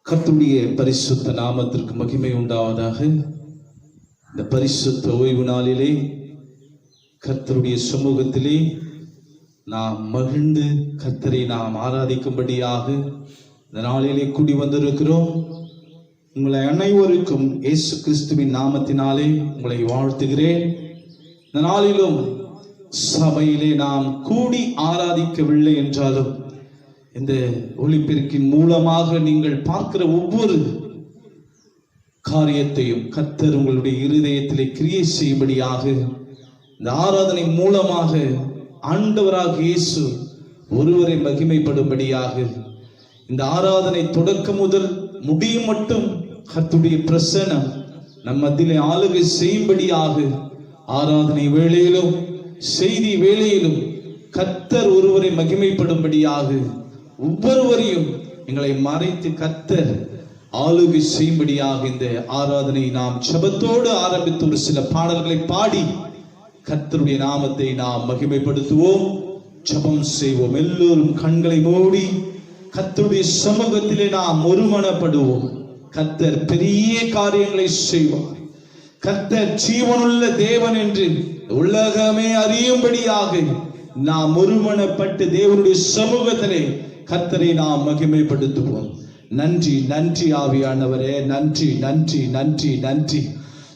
கர்த்தருடைய பரிசுத்த நாமத்திற்கு மகிமை உண்டாவதாக. இந்த பரிசுத்த ஓய்வு நாளிலே கர்த்தருடைய சமூகத்திலே நாம் மகிழ்ந்து கர்த்தரை நாம் ஆராதிக்கும்படியாக இந்த நாளிலே கூடி வந்திருக்கிறோம். உங்களை அனைவருக்கும் இயேசு கிறிஸ்துவின் நாமத்தினாலே உங்களை வாழ்த்துகிறேன். இந்த நாளிலும் சபையிலே நாம் கூடி ஆராதிக்கவில்லை என்றாலும் இந்த ஒளிபெருக்கின் மூலமாக நீங்கள் பார்க்கிற ஒவ்வொரு காரியத்தையும் கர்த்தர் உங்களுடைய இருதயத்திலே கிரியை செய்யும்படியாக இந்த ஆராதனை மூலமாக ஆண்டவராக இயேசு ஒருவரை மகிமைப்படும்படியாக இந்த ஆராதனை தொடக்கம் முதல் முடியும் மட்டும் கர்த்தருடைய பிரசன்னம் நம் மத்தியிலே ஆளுகை செய்யும்படியாக ஆராதனை வேளையிலும் செய்தி வேளையிலும் கர்த்தர் ஒருவரை மகிமைப்படும்படியாக ஒவ்வொருவரையும் எங்களை மறைத்து கர்த்தர் ஆளுகை செய்யும்படியாக இந்த ஆராதனை நாம் ஜெபத்தோடு ஆரம்பித்து ஒரு சில பாடல்களை பாடி கர்த்தருடைய நாமத்தை நாம் மகிமைப்படுத்துவோம், ஜெபம் செய்வோம். எல்லோரும் கண்களை மூடி கர்த்தருடைய சமூகத்திலே நாம் ஒருமனப்படுவோம். கர்த்தர் பெரிய காரியங்களை செய்வார். கர்த்தர் ஜீவனுள்ள தேவன் என்று உலகமே அறியும்படியாக நாம் ஒருமனப்பட்டு தேவனுடைய சமூகத்திலே கர்த்தரை நாம் மகிமைப்படுத்துவோம். நன்றி நன்றி ஆவியானவரே, நன்றி நன்றி நன்றி நன்றி.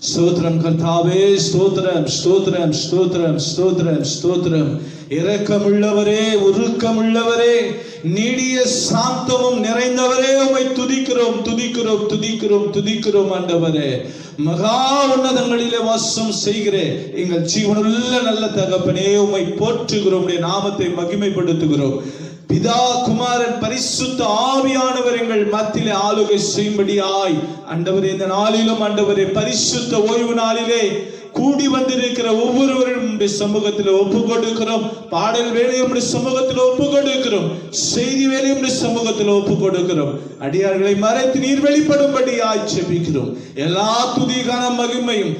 ஸ்தோத்திரம் கர்த்தாவே, ஸ்தோத்திரம் ஸ்தோத்திரம் ஸ்தோத்திரம் ஸ்தோத்திரம் ஸ்தோத்திரம். இரக்கமுள்ளவரே, உருக்கமுள்ளவரே, நீடிய சாந்தமும் நிறைந்தவரே, உம்மை துதிக்கிறோம் துதிக்கிறோம் துதிக்கிறோம் துதிக்கிறோம். ஆண்டவரே, மகா உன்னதங்களிலே வாசம் செய்கிறே எங்கள் ஜீவனுள்ள நல்ல தகப்பனே, உம்மை போற்றுகிறோம், உம்முடைய நாமத்தை மகிமைப்படுத்துகிறோம். பிதா குமாரன் பரிசுத்த ஆவியானவர் எங்கள் மத்தியிலே ஆளுகை செய்யும்படியாய் ஆண்டவரே இந்த நாளிலும் ஆண்டவரே பரிசுத்த ஓய்வு நாளிலே கூடி வந்திருக்கிற ஒவ்வொருவரும் உம்முடைய சமூகத்தில் ஒப்பு கொடுக்கிறோம். பாடல் வேலையும் உம்முடைய சமூகத்தில் ஒப்பு கொடுக்கிறோம். செய்தி வேலையும் உம்முடைய சமூகத்தில் ஒப்பு கொடுக்கிறோம். அடியார்களை மறைத்து நீர் வெளிப்படும்படியாய் ஜெபிக்கிறோம். எல்லா துதிகான மகிமையும்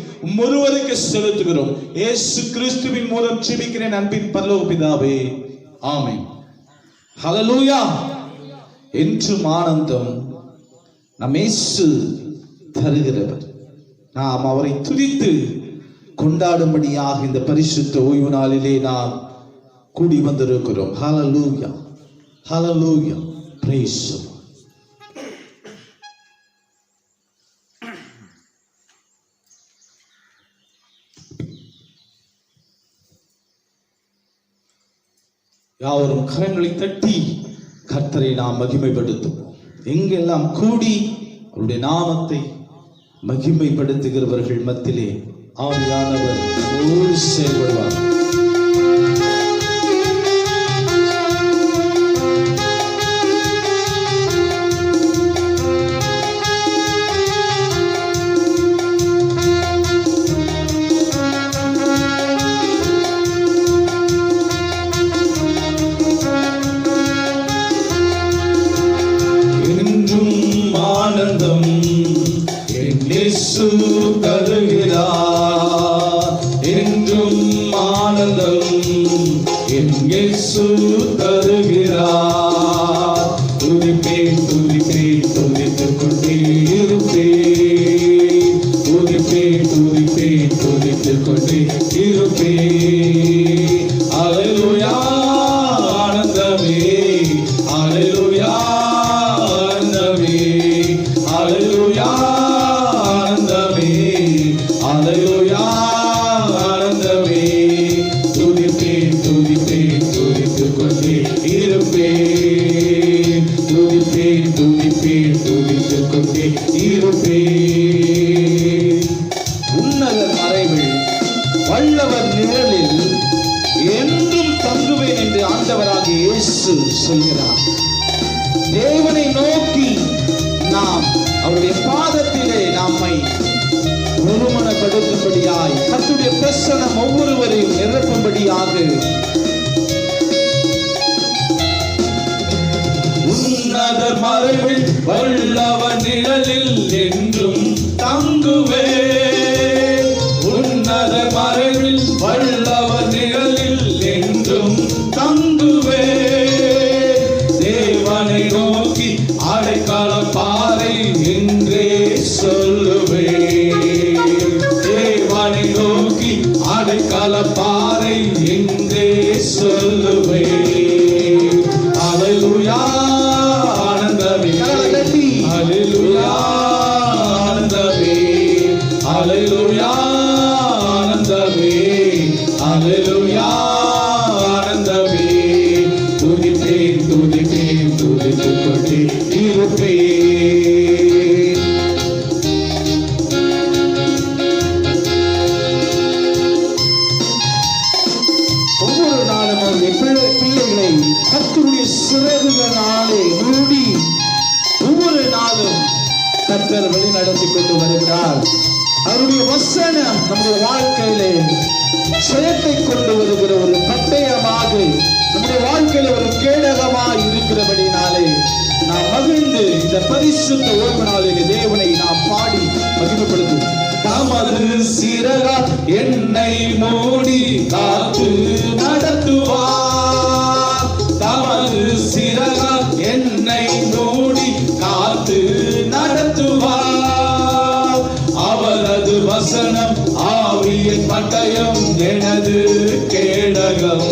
ஒருவருக்கு செலுத்துகிறோம். இயேசு கிறிஸ்துவின் மூலம் ஜெபிக்கிறேன் அன்பின் பரலோக பிதாவே, ஆமென். ஹல்லேலூயா. என்றும் ஆனந்தம் நம் இயேசு தருகிறவர். நாம் அவரை துதித்து கொண்டாடும்படியாக இந்த பரிசுத்த ஓய்வு நாளிலே நாம் கூடி வந்திருக்கிறோம். Hallelujah hallelujah. Praise the Lord. யாவரும் கரங்களை தட்டி கர்த்தரை நாம் மகிமைப்படுத்துவோம். எங்கெல்லாம் கூடி அவருடைய நாமத்தை மகிமைப்படுத்துகிறவர்கள் மத்தியிலே ஆவியானவர் செயல்படுவார். என்றும் ஆனந்தம் என் இயேசு தருகிறார். துதிப்பேன் துதிப்பேன் துதித்துக் கொண்டே இருப்பேன். துதிப்பேன் துதிப்பேன் துதித்துக் கொண்டே இருப்பேன். அல்லேலூயா ஆனந்தமே, அல்லேலூயா ஆனந்தமே, அல்லேலூயா ஆனந்தமே, அல்லேலூயா ஆனந்தமே. துதிப்பேன் துதிப்பேன் துதித்துக் கொண்டே இருப்பேன். துதிப்பேன் துதிப்பேன் துதித்துக் கொண்டே இருப்பேன். உன்னத மறைவில் வல்லவர் நிழலில் என்றும் தங்குவேன் என்று ஆண்டவராக இயேசு சொல்கிறார். தேவனை நோக்கி நாம் அவருடைய பாதத்திலே நம்மை ஒருமனப்படுத்தும்படியாய் கர்த்தருடைய பிரசன்னம் ஒவ்வொருவரையும் நிரப்பும்படியாக உன்னதர் மறைவில் வல்லவர் நிழலில் என்றும் தங்குவேன். உன்னதர் மறைவில் வல்லவர் நிழலில் என்றும் தங்குவேன். தேவனை நோக்கி அடைக்கல பாறை என்றே சொல்லுவேன். தேவனை நோக்கி அடைக்கல பாறை என்றே சொல்லுவேன். அல்லேலூயா ஆனந்தமே, அல்லேலூயா ஆனந்தமே, அல்லேலூயா ஆனந்தமே, அல்லேலூயா ஆனந்தமே. துதிப்பேன் துதிப்பேன் துதித்துக் கொண்டே இருப்பேன். ஒவ்வொரு நாளும் அவருடைய பிள்ளைகளை கர்த்தருடைய சிறகுகளாலே மூடி ஒவ்வொரு நாளும் கர்த்தர் வழி நடத்தி கொண்டு வருகிறார். அவருடைய வசனம் நம்முடைய வாழ்க்கையிலே ஜெயத்தை கொண்டு வருகிற ஒரு பட்டயமாக நம்முடைய வாழ்க்கையில ஒரு கேடகமாக இருக்கிறபடினாலே நாம் மகிழ்ந்து இந்த பரிசுத்த ஓய்வு நாளிலே தேவனை நாம் பாடி மகிமைப்படுத்தும். தமது சிறகா என்னை மூடி காத்து நடத்துவார். தமது சிறகா என்னை மூடி காத்து நடத்துவார். அவரது வசனம் ஆவியின் பட்டயம் எனது கேடகம்.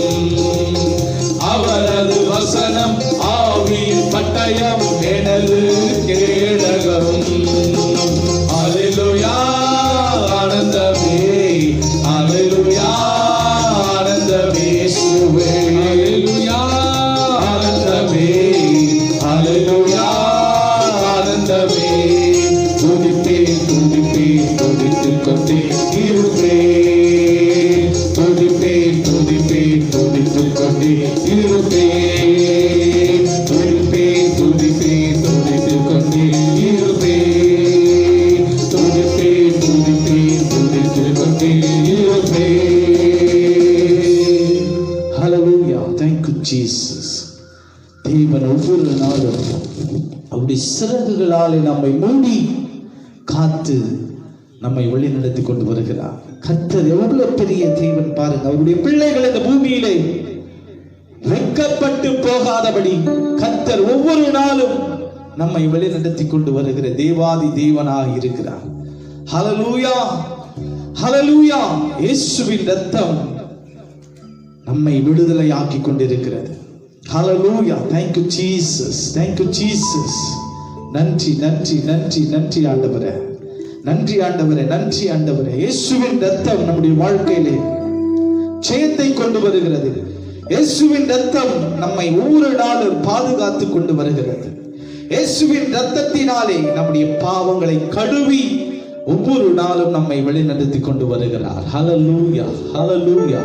அவரது வசனம் ஆவியின் பட்டயம் எனது கேடகம். அல்லேலூயா ஆனந்தமே, அல்லேலூயா ஆனந்தமே இயேசுவே. அல்லேலூயா ஆனந்தமே, அல்லேலூயா ஆனந்தமே. துதிப்பேன் துதிப்பேன் துதித்துக் கொண்டே இருப்பேன். துதிப்பேன் துதிப்பேன் துதித்துக் கொண்டே இருப்பேன். துதிப்பேன் துதிப்பேன் துதித்துக் கொண்டே இருப்பேன். துதிப்பேன் துதிப்பேன் துதித்துக் கொண்டே இருப்பேன். Hallelujah. Thank you, Jesus. தேவன் ஒவ்வொரு நாளும் அவருடைய சிறகுகளாலே நம்மை மூடி காத்து நம்மை வழி நடத்தி கொண்டு வருகிறார். கர்த்தர் எவ்வளவு பெரிய தேவன் பாருங்க. அவருடைய பிள்ளைகள் இந்த பூமியிலே வெட்கப்பட்டு போகாதபடி கர்த்தர் ஒவ்வொரு நாளும் நம்மை வழி நடத்தி கொண்டு வருகிற தேவாதி தேவனாக இருக்கிறார். ஹல்லேலூயா, ஹல்லேலூயா. இயேசுவின் இரத்தம் நம்மை விடுதலையாக்கி கொண்டிருக்கிறது. ஹல்லேலூயா. Thank you Jesus. Thank you Jesus. நன்றி நன்றி நன்றி நன்றி ஆண்டவரே, நன்றி ஆண்டவரே, நன்றி ஆண்டவரே. இயேசுவின் இரத்தம் நம்முடைய வாழ்க்கையிலே ஜெயத்தை கொண்டு வருகிறது. இயேசுவின் இரத்தம் நம்மை ஒவ்வொரு நாளும் பாதுகாத்து கொண்டு வருகிறது. இயேசுவின் இரத்தத்தினாலே நம்முடைய பாவங்களை கழுவி ஒவ்வொரு நாளும் நம்மை வழிநடத்தி கொண்டு வருகிறார். ஹல்லேலூயா, ஹல்லேலூயா,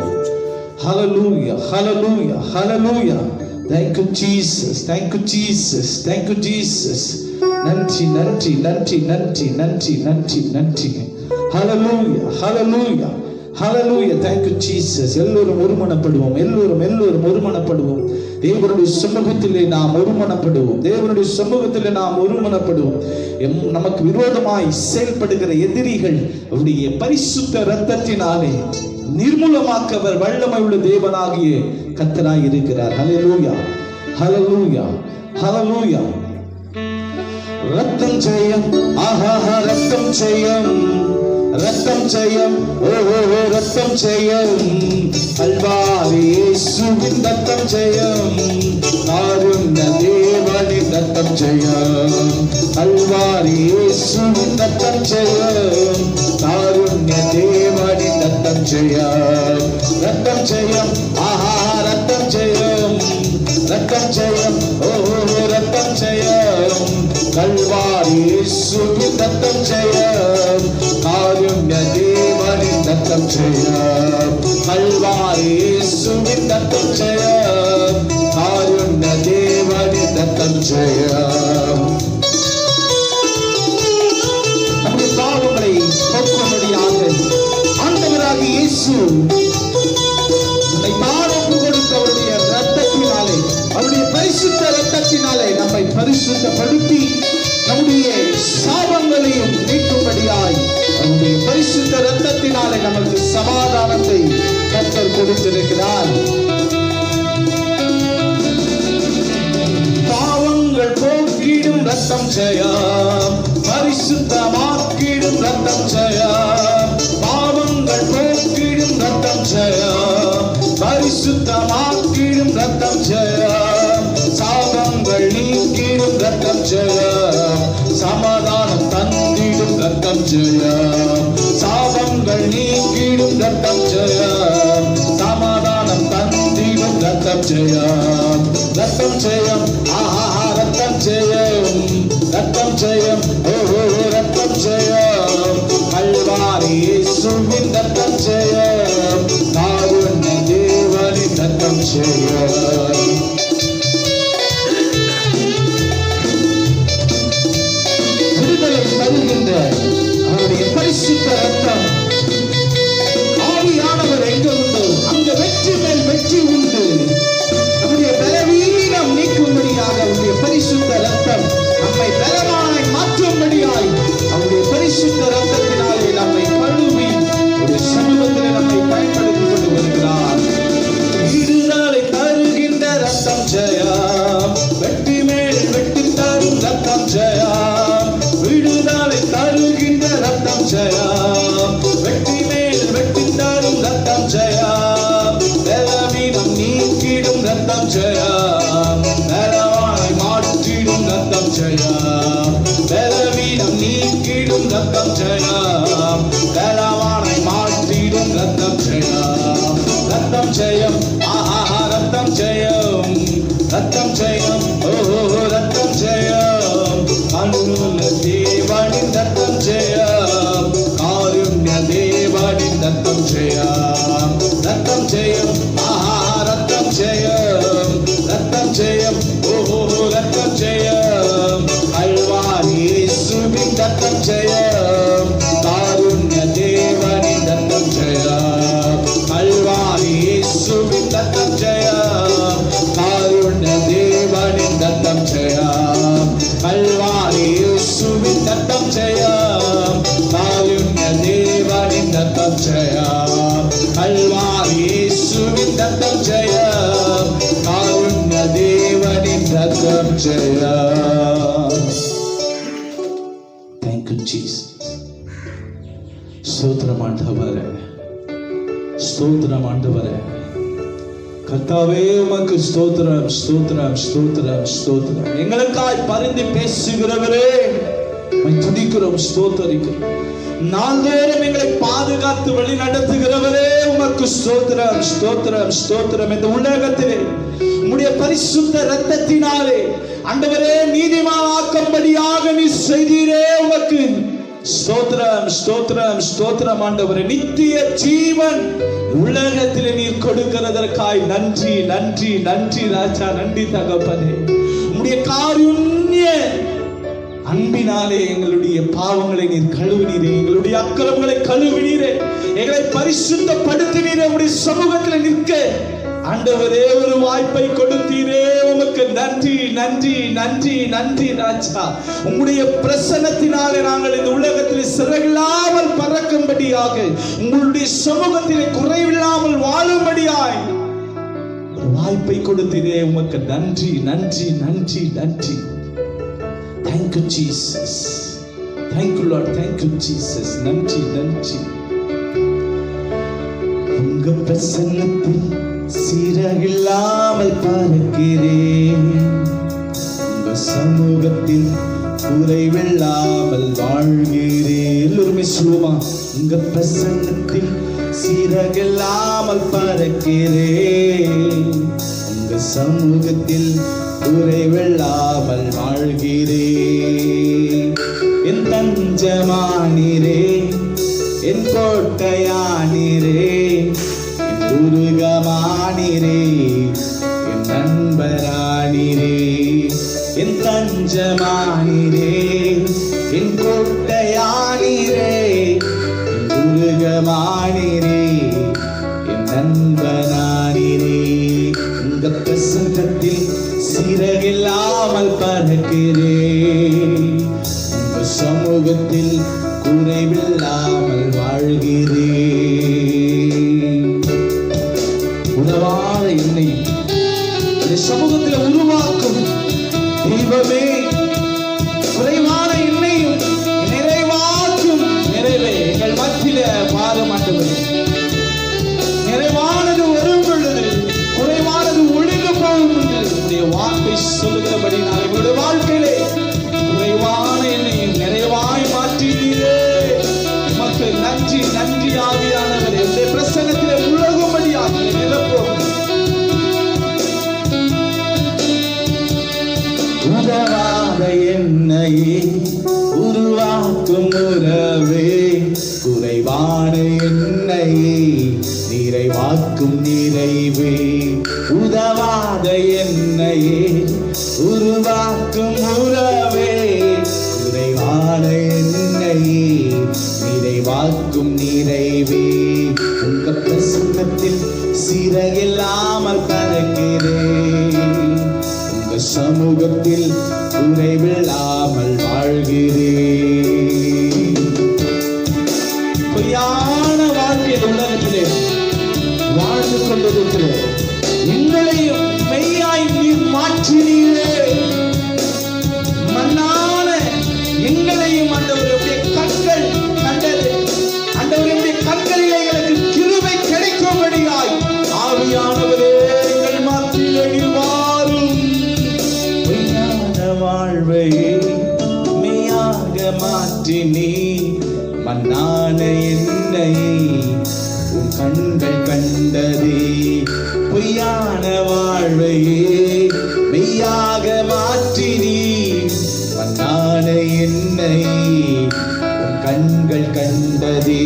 ஹல்லேலூயா, ஹல்லேலூயா, ஹல்லேலூயா. Thank you Jesus. Thank you Jesus. Thank you Jesus. நன்றி நன்றி நன்றி நன்றி நன்றி நன்றி நன்றி. ஹல்லேலூயா, ஹல்லேலூயா, ஹல்லேலூயா. Thank you Jesus. எல்லோரும் ஒருமனப்படுவோம், எல்லோரும் எல்லோரும் ஒருமனப்படுவோம். தேவனுடைய சமூகத்திலே நாம் ஒருமனப்படுவோம். தேவனுடைய சமூகத்திலே நாம் ஒருமனப்படுவோம். நமக்கு விரோதமாய் செயல்படுகிற எதிரிகள் அவருடைய பரிசுத்த இரத்தத்தினாலே நிர்மூலமாக்கவர் வல்லமை உள்ள தேவனாகிய கர்த்தராய் இருக்கிறார். ஹல்லேலூயா, ஹல்லேலூயா, ஹல்லேலூயா. ரத்தம் ஜெயம், ஆஹா ரத்தம் ஜெயம், ரத்தம் ஜெயம், ஓஹோ ரத்தம் ஜெயம். கல்வாரி இயேசுவின் ரத்தம் ஜெயம், காருண்ய தேவனின் ரத்தம் ஜெயம். கல்வாரி இயேசுவின் ரத்தம் ஜெயம், காருண்ய தேவனின் ரத்தம் ஜெயம். ரத்தம் ஜெயம், ஆஹா ரத்தம் ஜெயம், ரத்தம் ஜெயம், ஓஹோ ரத்தம் ஜெயம். கல்வாரி இயேசுவின் ரத்தம் ஜெயம், காருண்ய தேவனின் ரத்தம் ஜெயம். கல்வாரி இயேசுவின் ரத்தம் ஜெயம், காருண்ய தேவனின் ரத்தம் ஜெயம். நம்முடைய பாவங்களை போக்கும்படியாக ஆண்டவராகிய இயேசு நம்மை பாவம் கொடுத்த அவருடைய ரத்தத்தினாலே, அவருடைய பரிசுத்த ரத்தத்தினாலே நம்மை பரிசுத்தப்படுத்தி நம்முடைய சாபங்களையும் நீக்கும்படியாய் அவருடைய பரிசுத்த ரத்தத்தினாலே நமக்கு சமாதானத்தை கர்த்தர் கொடுத்திருக்கிறார். பாவங்கள் போக்கிடும் ரத்தம் ஜெயம், பரிசுத்தமாக்கிடும் ரத்தம் ஜெயம், பாவங்கள் போக்கிடும் ரத்தம் ஜெயம், பரிசுத்தமாக்கிடும் ரத்தம் ஜெயம், சாபங்கள் நீக்கிடும் ரத்தம் ஜெயம், சமாதானம் தந்திடும் ரத்தம் ஜெயம், சாபங்கள் நீக்கிடும் ரத்தம் ஜெயம், சமாதானம் தந்திடும் ரத்தம் ஜெயம், ரத்தம் ஜெயம், ஆஹா ரத்தம் ஜெயம், ரத்தம் ஜெயம், ஓஹோ ரத்தம் ஜெயம், கல்வாரி இயேசுவின் ரத்தம் ஜெயம், காருண்ய தேவனின் ரத்தம் ஜெயம். விடுதலை தருகின்ற அவருடைய பரிசுத்த ரத்தம். ஆவியானவர் எங்க உண்டு அங்க வெற்றி மேல் வெற்றி உண்டு. நம்முடைய பலவீனம் நீக்கும்படியாக அவருடைய பரிசுத்த ரத்தம் நம்மை பலமாய் மாற்றும்படியாய் அவருடைய பரிசுத்த ரத்தத்தினாலே நம்மை கழுவி ஒரு சமூகத்தில் நம்மை பயன்படுத்திக் கொண்டு வருகிறார். விடுதலை தருகின்ற ரத்தம் ஜெயம், வெற்றி மேல் வெற்றி தரும் ரத்தம் ஜெயம், விடுதலை தருகின்ற ரத்தம் ஜெயம், வெற்றி மேல் வெற்றி தரும் ரத்தம் ஜெயம், பலவீனம் நீக்கிடும் ரத்தம் ஜெயம், பலவானை மாற்றிடும் ரத்தம் ஜெயம், பலவீனம் நீக்கிடும் ரத்தம் ஜெயம், பலவானை மாற்றிடும் ரத்தம் ஜெயம், ரத்தம் ஜெயம், ஆஹா ரத்தம் ஜெயம், ரத்தம் ஜெயம், ஓஹோ ரத்தம் ஜெயம், கண்ணுள்ள தேவனின் ரத்தம் ஜெயம், காருண்ய தேவனின் ரத்தம் ஜெயம், ரத்தம் ஜெயம், ஆஹா ரத்தம் ஜெயம், ரத்தம் ஜெயம், ஓஹோ ரத்தம் ஜெயம், கல்வாரி இயேசுவின் ரத்தம் ஜெயம், காருண்ய தேவனின் ரத்தம் ஜெயம், கல்வாரி இயேசுவின் ரத்தம் ஜெயம், காருண்ய தேவனின் ரத்தம் ஜெயம், கல்வாரி இயேசுவின் ரத்தம் ஜெயம், காருண்ய தேவனின் ரத்தம் ஜெயம், கல்வாரி இயேசுவின் ரத்தம் ஜெயம், காருண்ய தேவனின் ரத்தம் ஜெயம். Thank you Jesus. ஸ்தோத்திரம் ஆண்டவரே, ஸ்தோத்திரம் ஆண்டவரே, கர்த்தாவே உமக்கு ஸ்தோத்திரம் ஸ்தோத்திரம் ஸ்தோத்திரம் ஸ்தோத்திரம். எங்களுக்காய் பரிந்து பேசுகிறவரே உம்மை துதிக்கிறோம், ஸ்தோத்தரிக்கிறோம். நாள்தோறும் எங்களை பாதுகாத்து வழி நடத்துகிறவரே உமக்கு ஸ்தோத்திரம் ஸ்தோத்திரம் ஸ்தோத்திரம். இந்த உலகத்திலே உம்முடைய பரிசுத்த இரத்தத்தினாலே ஆண்டவரே நீதிமானாக்கும்படியாக நீ செய்தீரே, உமக்கு ஸ்தோத்திரம் ஸ்தோத்திரம் ஸ்தோத்திரம் ஆண்டவரே. நித்திய ஜீவன் உலகத்திலே நீர் கொடுக்கிறதற்காய் நன்றி நன்றி நன்றி ராஜா, நன்றி தகப்பனே. உம்முடைய காருண்ய அன்பினாலே எங்களுடைய பாவங்களை நீர் கழுவினீரே, எங்களுடைய அக்கிரமங்களை கழுவினீரே, எங்களை பரிசுத்தப்படுத்தினீரே. உம்முடைய சமூகத்தில் நிற்க ஆண்டவரே ஒரு வாய்ப்பை கொடுத்தீரே, உமக்கு நன்றி நன்றி நன்றி நன்றி ராஜா. உங்களுடைய பிரசன்னத்தினாலே நாங்கள் இந்த உலகத்தில் சிறகில்லாமல் பறக்கும்படியாக, உங்களுடைய சமூகத்திலே குறைவில்லாமல் வாழும்படியாய் ஒரு வாய்ப்பை கொடுத்தீரே, உமக்கு நன்றி நன்றி நன்றி நன்றி. Thank you Jesus, thank you Lord, thank you Jesus. நன்றி நன்றி. உங்க பிரசன்னத்தில் சிறகில்லாமல் பறக்கிறேன், உங்க சமூகத்தில் குறைவில்லாமல் வாழ்கிறேன். எல்லோருமே சொல்லுமா, உங்க பிரசன்னத்தில் சிறகில்லாமல் பறக்கிறேன், உங்க சமூகத்தில் குறைவில்லாமல் வாழ்கிறேன். என் தஞ்சமானீரே, என் கோட்டையானீரே, என் துருகமானீரே, என் நண்பரானீரே. என் தஞ்சமானீரே, என் கோட்டையானீரே, என் துருகமானீரே, என் நண்பனானீரே. உங்க பிரசன்னத்தில் சிறகில்லாமல் பறக்கிறேன், உங்க சமூகத்தில் குறைவில்லாமல் வாழ்கிறேன். உணவான என்னை சமூகத்தில் உருவாக்கும் தெய்வமே, உதவாத என்னையே உருவாக்கும் உறவே, குறைவான என்னையே நிறைவாக்கும் நிறைவே. உதவாத என்னையே உருவாக்கும் உறவே, குறைவான என்னையே நிறைவாக்கும் நிறைவே. உங்க பிரசன்னத்தில் சிறகில்லாமல் பறக்கிறேன், உங்க சமூகத்தில் குறைவில்லாமல் வாழ்கிறேன். பொய்யான வாழ்க்கையில் உலகத்திலே வாழ்ந்து கொண்டிருக்கிறேன். எங்களையும் மெய்யாய் நீர் மாற்றினீரே. மண்ணான எங்களையும் ஆண்டவருடைய கண்கள் கண்டது. ஆண்டவருடைய கண்களிலே எங்களுக்கு கிருபை கிடைக்கும்படியாய் ஆவியானவரே எங்கள் மத்தியிலே வாரும். பொய்யான வாழ்வை மெய்யாக மாற்றினீ, மண்ணான என்னை உன் கண்கள் கண்டதே. பொய்யான வாழ்வையே மெய்யாக மாற்றினீ, மண்ணான என்னை உன் கண்கள் கண்டதே.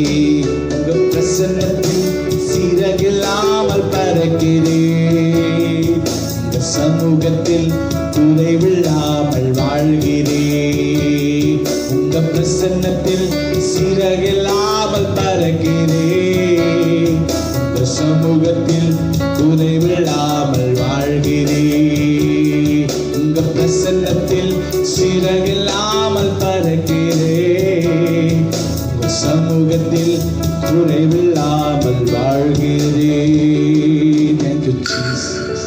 உங்க பிரசன்னத்தில் சிறகில்லாமல் பறக்கிறேன், உங்க சமூகத்தில் குறைவில்லாமல் வாழ்கிறேன். உங்க பிரசன்னத்தில் சிறகில்லாமல் பறக்கிறேன், உங்க சமூகத்தில் குறைவில்லாமல் வாழ்கிறேன். உங்க பிரசன்னத்தில் சிறகில்லாமல் பறக்கிறேன், உங்க சமூகத்தில் குறைவில்லாமல் வாழ்கிறேன். Thank you Jesus.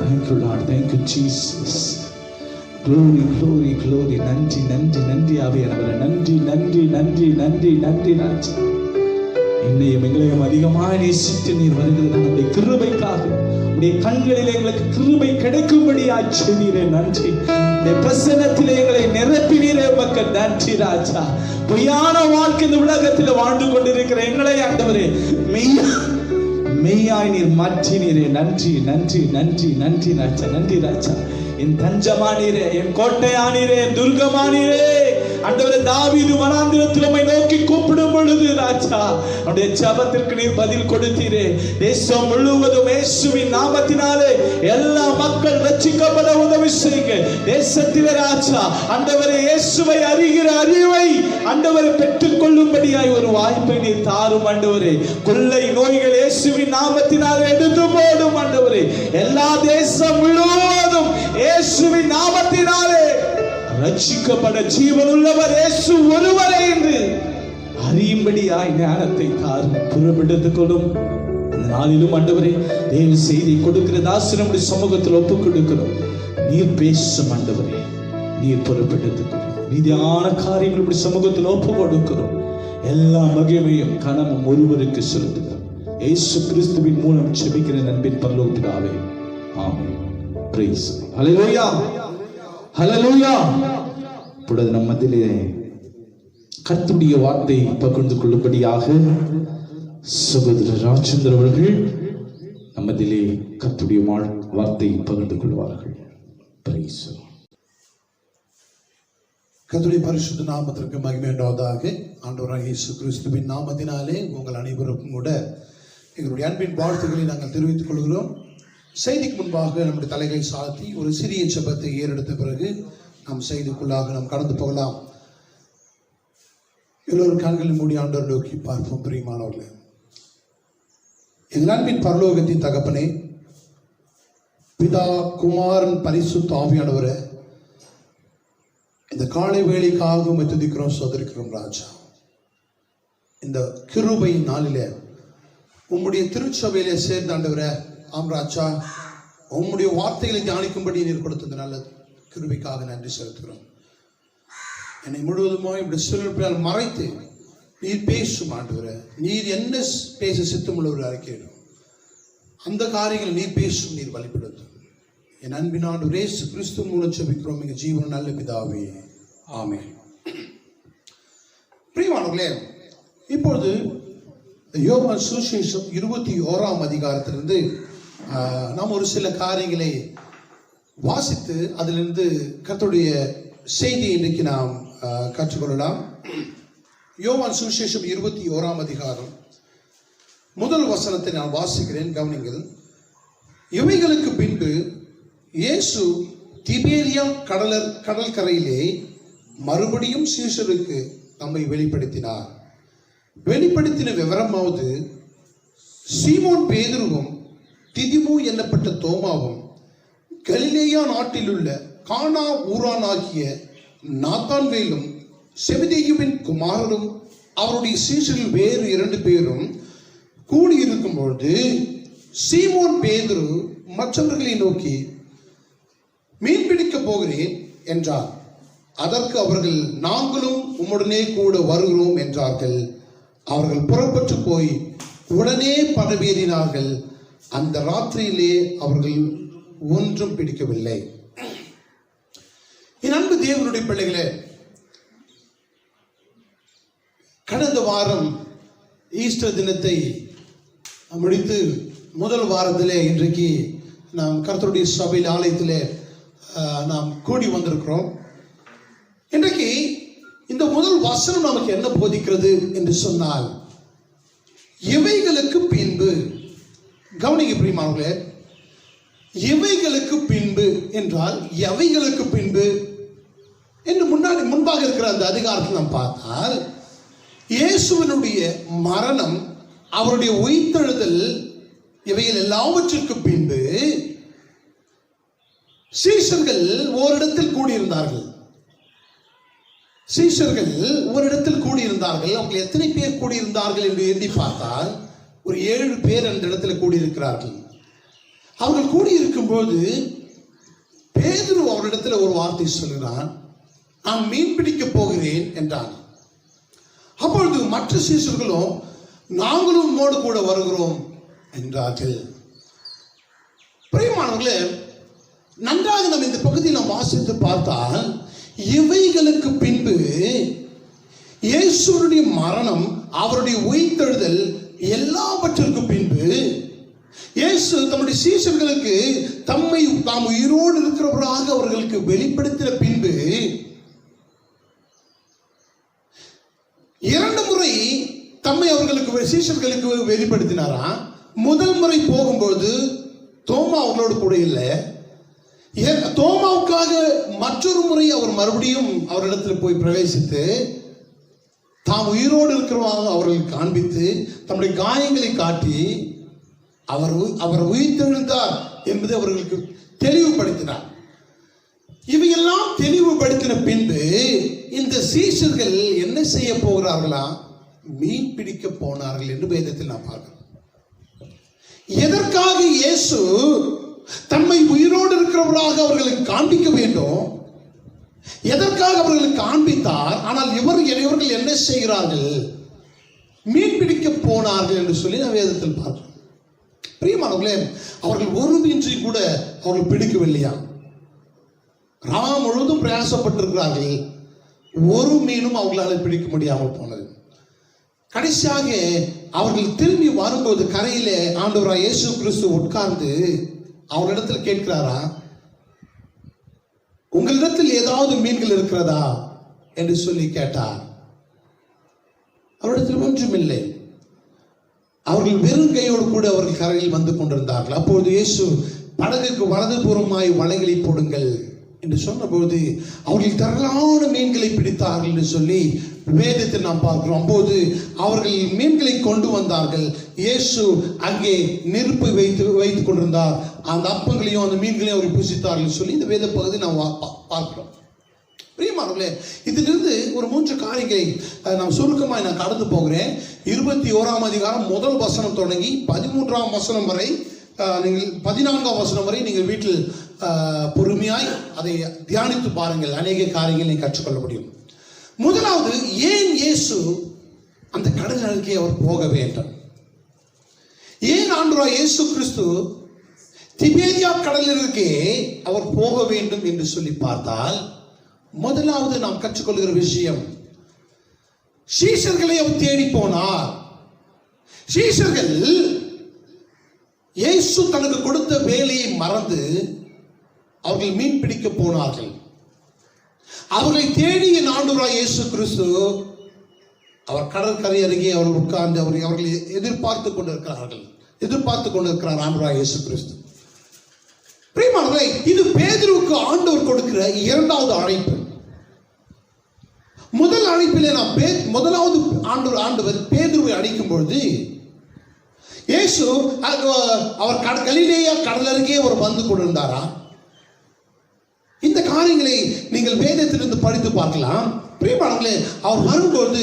Thank you Lord. Thank you Jesus. Glory, glory, glory. நன்றி நன்றி நன்றி ஆவியானவரே. நன்றி நன்றி நன்றி நன்றி நன்றி ராஜா. என்னையும் எங்களையும் அதிகமாக நேசித்து நீர் வருகிறது நம்முடைய கிருபைக்காக. உடைய கண்களில் எங்களுக்கு கிருபை கிடைக்கும்படியாய் செய்தீரே. நன்றி. உடைய பிரசன்னத்திலே எங்களை நிரப்பினீரே. உமக்கு நன்றி ராஜா. பொய்யான வாழ்க்கை இந்த உலகத்தில் வாழ்ந்து கொண்டிருக்கிற எங்களை ஆண்டவரே மெய்யாய் நீர் மாற்றினீரே. நன்றி நன்றி நன்றி நன்றி ராஜா. நன்றி ராஜா. என் தஞ்சமானீரே, என் கோட்டையானீரே, என் துர்கமானீரே. ஆண்டவரே தாவீது வனாந்திரத்தில் உம்மை நோக்கி கூப்பிடும் பொழுது ராஜா அவருடைய ஜெபத்திற்கு நீர் பதில் கொடுத்தீரே. தேசம் முழுவதும் இயேசுவின் நாமத்தினாலே எல்லா மக்கள் ரட்சிக்கப்பட உதவி செய்யுங்க. தேசத்திலே ராஜா ஆண்டவரே இயேசுவை அறிகிற அறிவை ஆண்டவரை பெற்றுக் கொள்ளும்படியாய் ஒரு வாய்ப்பை நீர் தாரும் ஆண்டவரே. கொள்ளை நோய்கள் இயேசுவின் நாமத்தினாலே எடுத்து போடும் ஆண்டவரே. எல்லா தேசம் முழுவதும் இயேசுவின் நாமத்தினாலே ரட்சிக்கப்பட ஜீவனுள்ளவர் இயேசு ஒருவரே என்று அறியும்படியாய் ஞானத்தை தாரும். புறப்பட்டுக் கொள்ளும் இந்த நாளிலும் ஆண்டவரே தேவ செய்தி கொடுக்கிற தாசனுடைய சமூகத்தில் ஒப்புக் கொடுக்கிறோம். நீர் பேசும் ஆண்டவரே, நீர் புறப்பட்டுக் கொள்ளும். நீதியான காரியங்கள் சமூகத்தில் ஒப்புக் கொடுக்கிறோம். எல்லா மகிமையும் கனமும் ஒருவருக்கு செலுத்துகிறோம். இயேசு கிறிஸ்துவின் மூலம் ஜெபிக்கிற நண்பின் பரலோக பிதாவே, ஆமென். பிரைஸ் ஹல்லேலூயா, ஹல்லேலூயா. இப்பொழுது நம் மத்தியிலே கர்த்தருடைய வார்த்தை பகிர்ந்து கொள்ளும்படியாக சகோதரர் ராஜேந்திர அவர்கள் நம்மதிலே கர்த்தருடைய வார்த்தை பகிர்ந்து கொள்வார்கள். பிரைஸ். கர்த்தருடைய பரிசுத்த நாமத்திற்கு மகிமை உண்டாவதாக. ஆண்டவராகிய இயேசு கிறிஸ்துவின் நாமத்தினாலே உங்கள் அனைவருக்கும் கூட எங்களுடைய அன்பின் வாழ்த்துக்களை நாங்கள் தெரிவித்துக் கொள்கிறோம். செய்திக்கு முன்பாக நம்முடைய தலைகளை சாத்தி ஒரு சிறிய ஜெபத்தை ஏறெடுத்த பிறகு நாம் செய்திக்குள்ளாக நாம் கடந்து போகலாம். எல்லோரும் கண்களில் மூடி ஆண்டவரை நோக்கி பார்ப்போம். பிரியமானவர்களே, எங்கள் அன்பின் பரலோகத்தின் தகப்பனே, பிதா குமாரன் பரிசுத்த ஆவியானவரே, இந்த காலை வேளைக்காக உம்மை துதிக்கிறோம், சோதரிக்கிறோம் ராஜா. இந்த கிருபையின் நாளிலே உம்முடைய திருச்சபையிலே சேர்ந்த ஆண்டவரே, ஆம் ராஜா, உம்முடைய வார்த்தைகளை தியானிக்கும்படி நீர் கொடுத்தது நல்ல கிருபைக்காக நன்றி செலுத்துகிறோம். என்னை முழுவதுமாக இப்படி சிறுப்பினால் மறைத்து நீர் பேசும் ஆண்டவரே. நீர் என்ன பேச சித்தமுள்ளவர் அறிக்கையிடும் அந்த காரியங்களை நீர் பேசும், நீர் வழிபடுத்தும். என் அன்பின் ஆண்டவரே இயேசு கிறிஸ்து மூலம் ஜெபிக்கிறோம் எங்கள் ஜீவன் நல்ல பிதாவே, ஆமென். பிரியமானவர்களே, இப்பொழுது யோவான் சுவிசேஷம் 21ஆம் அதிகாரத்திலிருந்து நாம் ஒரு சில காரியங்களை வாசித்து அதிலிருந்து கர்த்தருடைய செய்தி இன்றைக்கு நாம் கற்றுக்கொள்ளலாம். யோவான் சுவிசேஷம் 21ஆம் அதிகாரம் முதல் வசனத்தை நான் வாசிக்கிறேன், கவனிங்கள். இவைகளுக்கு பின்பு இயேசு திபேரியா கடற்கரையிலே மறுபடியும் சீஷருக்கு நம்மை வெளிப்படுத்தினார். வெளிப்படுத்தின விவரமாவது, சீமோன் பேதுருவும் திதிமு என்னப்பட்ட தோமாவும் கலிலேயா நாட்டில் உள்ள கானா ஊரானாகிய நாத்தான்வேலும் செபதேயுவின் குமாரரும் அவருடைய சீஷரில் வேறு 2 பேரும் கூடியிருக்கும் பொழுது சீமோன் பேதுரு மற்றவர்களை நோக்கி, மீன் பிடிக்கப் போகிறேன் என்றார். அதற்கு அவர்கள், நாங்களும் உம்முடனே கூட வருகிறோம் என்றார்கள். அவர்கள் புறப்பட்டு போய் உடனே படவேறினார்கள். அந்த ராத்திரியிலே அவர்கள் ஒன்றும் பிடிக்கவில்லை. என் அன்பு தேவனுடைய பிள்ளைகளே, கடந்த வாரம் ஈஸ்டர் தினத்தை முடித்து முதல் வாரத்திலே இன்றைக்கு நாம் கர்த்தருடைய சபையில் ஆலயத்திலே நாம் கூடி வந்திருக்கிறோம். இன்றைக்கு இந்த முதல் வசனம் நமக்கு என்ன போதிக்கிறது என்று சொன்னால், இவைகளுக்கு பின்பு. கவனிக்க பிரியமானவர்களே, இவைகளுக்கு பின்பு என்றால் எவைகளுக்கு பின்பு என்று முன்பாக இருக்கிற அந்த அதிகாரத்தில் நாம் பார்த்தால், இயேசுவினுடைய மரணம், அவருடைய உயிர்த்தெழுதல், இவைகள் எல்லாவற்றிற்கு பின்பு சீஷர்கள் ஓரிடத்தில் கூடியிருந்தார்கள். அவங்க எத்தனை பேர் கூடியிருந்தார்கள் என்று எண்ணி பார்த்தால் ஒரு 7 பேர் அந்த இடத்துல கூடியிருக்கிறார்கள். அவர்கள் கூடியிருக்கும் போது பேதுரு அவரிடத்துல ஒரு வார்த்தை சொல்கிறான், நான் மீன் பிடிக்க போகிறேன் என்றான். அப்பொழுது மற்ற சீஷர்களும், நாங்களும் உம்மோடு கூட வருகிறோம் என்றார்கள். பிரியமானவர்களே, நன்றாக நம்ம இந்த பகுதியை நாம் வாசித்து பார்த்தால், இவைகளுக்கு பின்பு இயேசுவுடைய மரணம், அவருடைய உயிர்த்தெழுதல் எல்லாவற்றிற்கு பின்பு இயேசு தம்முடைய சீஷர்களுக்கு தாம் உயிரோடு இருக்கிறவராக அவர்களுக்கு வெளிப்படுத்தின பின்பு 2 முறை தம்மை அவர்களுக்கு சீஷர்களுக்கு வெளிப்படுத்தினாரா. முதல் முறை போகும்போது தோமா அவர்களோடு கூட இல்லை. தோமாவுக்காக மற்றொரு முறை அவர் மறுபடியும் அவரிடத்தில் போய் பிரவேசித்து தாம் உயிரோடு இருக்கிறவராக அவர்களுக்கு காண்பித்து தம்முடைய காயங்களை காட்டி அவர் உயிர்த்தெழுந்தார் என்பதை அவர்களுக்கு தெளிவுபடுத்தினார். இவையெல்லாம் தெளிவுபடுத்தின பின்பு இந்த சீஷர்கள் என்ன செய்ய போகிறார்களா? மீன் பிடிக்க போனார்கள் என்று வேதத்தில் நான் பார்க்கிறேன். எதற்காக இயேசு தம்மை உயிரோடு இருக்கிறவராக அவர்களுக்கு காண்பிக்க வேண்டும்? எதற்காக அவர்களுக்கு காண்பித்தார்? ஆனால் இவர்கள் என்ன செய்கிறார்கள்? மீன் பிடிக்க போனார்கள் என்று சொல்லி நான் வேதத்தில் பார்க்கிறோம். பிரியமானவர்களே, அவர்கள் ஒரு மீன்றை கூட அவர்கள் பிடிக்கவில்லையா? ராம் முழுவதும் பிரயாசப்பட்டிருக்கிறார்கள், ஒரு மீனும் அவர்களால் பிடிக்க முடியாமல் போனது. கடைசியாக அவர்கள் திரும்பி வரும்போது கரையிலே ஆண்டவராய் இயேசு கிறிஸ்து உட்கார்ந்து அவரிடத்தில் கேட்கிறாரா, உங்களிடத்தில் ஏதாவது மீன்கள் இருக்கிறதா என்று சொல்லி கேட்டார். அவரிடத்தில் ஒன்றுமில்லை. அவர்கள் வெறும் கையோடு கூட அவர்கள் கரையில் வந்து கொண்டிருந்தார்கள். அப்பொழுது இயேசு, படகுக்கு வலதுபுறமாய் வலைகளை போடுங்கள் என்று சொன்னபோது அவர்கள் திரளான மீன்களை பிடித்தார்கள் என்று சொல்லி வேதத்தில் நாம் பார்க்கிறோம். அப்போது அவர்கள் மீன்களை கொண்டு வந்தார்கள். இயேசு அங்கே நெருப்பை வைத்துக் கொண்டிருந்தார். அந்த அப்பங்களையும் அந்த மீன்களையும் அவர் புசித்தார்கள் சொல்லி இந்த வேத பகுதி நாம் பார்க்கிறோம். பிரியமானவர்களே, இதிலிருந்து ஒரு 3 காரியங்களை நாம் சுருக்கமாக நான் கடந்து போகிறேன். 21ஆம் அதிகாரம் முதல் வசனம் தொடங்கி 13ஆம் வசனம் வரை, நீங்கள் 14ஆம் வசனம் வரை நீங்கள் வீட்டில் பொறுமையாய் அதை தியானித்து பாருங்கள். அநேக காரியங்களை நீங்கள் கற்றுக்கொள்ள முடியும். முதலாவது, ஏன் இயேசு அந்த கடல் அருகே அவர் போக வேண்டும்? ஏன் ஆண்டவராய் இயேசு கிறிஸ்து திபேரியா கடலிற்கே அவர் போக வேண்டும் என்று சொல்லி பார்த்தால், முதலாவது நாம் கற்றுக்கொள்கிற விஷயம், சீஷர்களை அவர் தேடி போனார். சீஷர்கள் இயேசு தனக்கு கொடுத்த வேலையை மறந்து அவர்கள் மீன் பிடிக்க போனார்கள். அவர்களை தேடி என் ஆண்டவராய் இயேசு கிறிஸ்து அவர் கடற்கரை அருகே அவர்கள் உட்கார்ந்து அவர்களை எதிர்பார்த்து கொண்டிருக்கிறார் ஆண்டவராய் இயேசு கிறிஸ்து. பிரியமானவர்களே, இது பேதுருவுக்கு ஆண்டவர் கொடுக்கிற இரண்டாவது அழைப்பு. முதல் அழைப்பிலே முதலாவது ஆண்டவர் பேதுருவை அழைக்கும் பொழுது இயேசு அவர் கலிலேயா கடல் அருகே ஒரு வந்து கொண்டிருந்தாரா? இந்த காரியங்களை நீங்கள் வேதத்திலிருந்து படித்து பார்க்கலாம். பிரியமானவர்களே, அவர் வரும்போது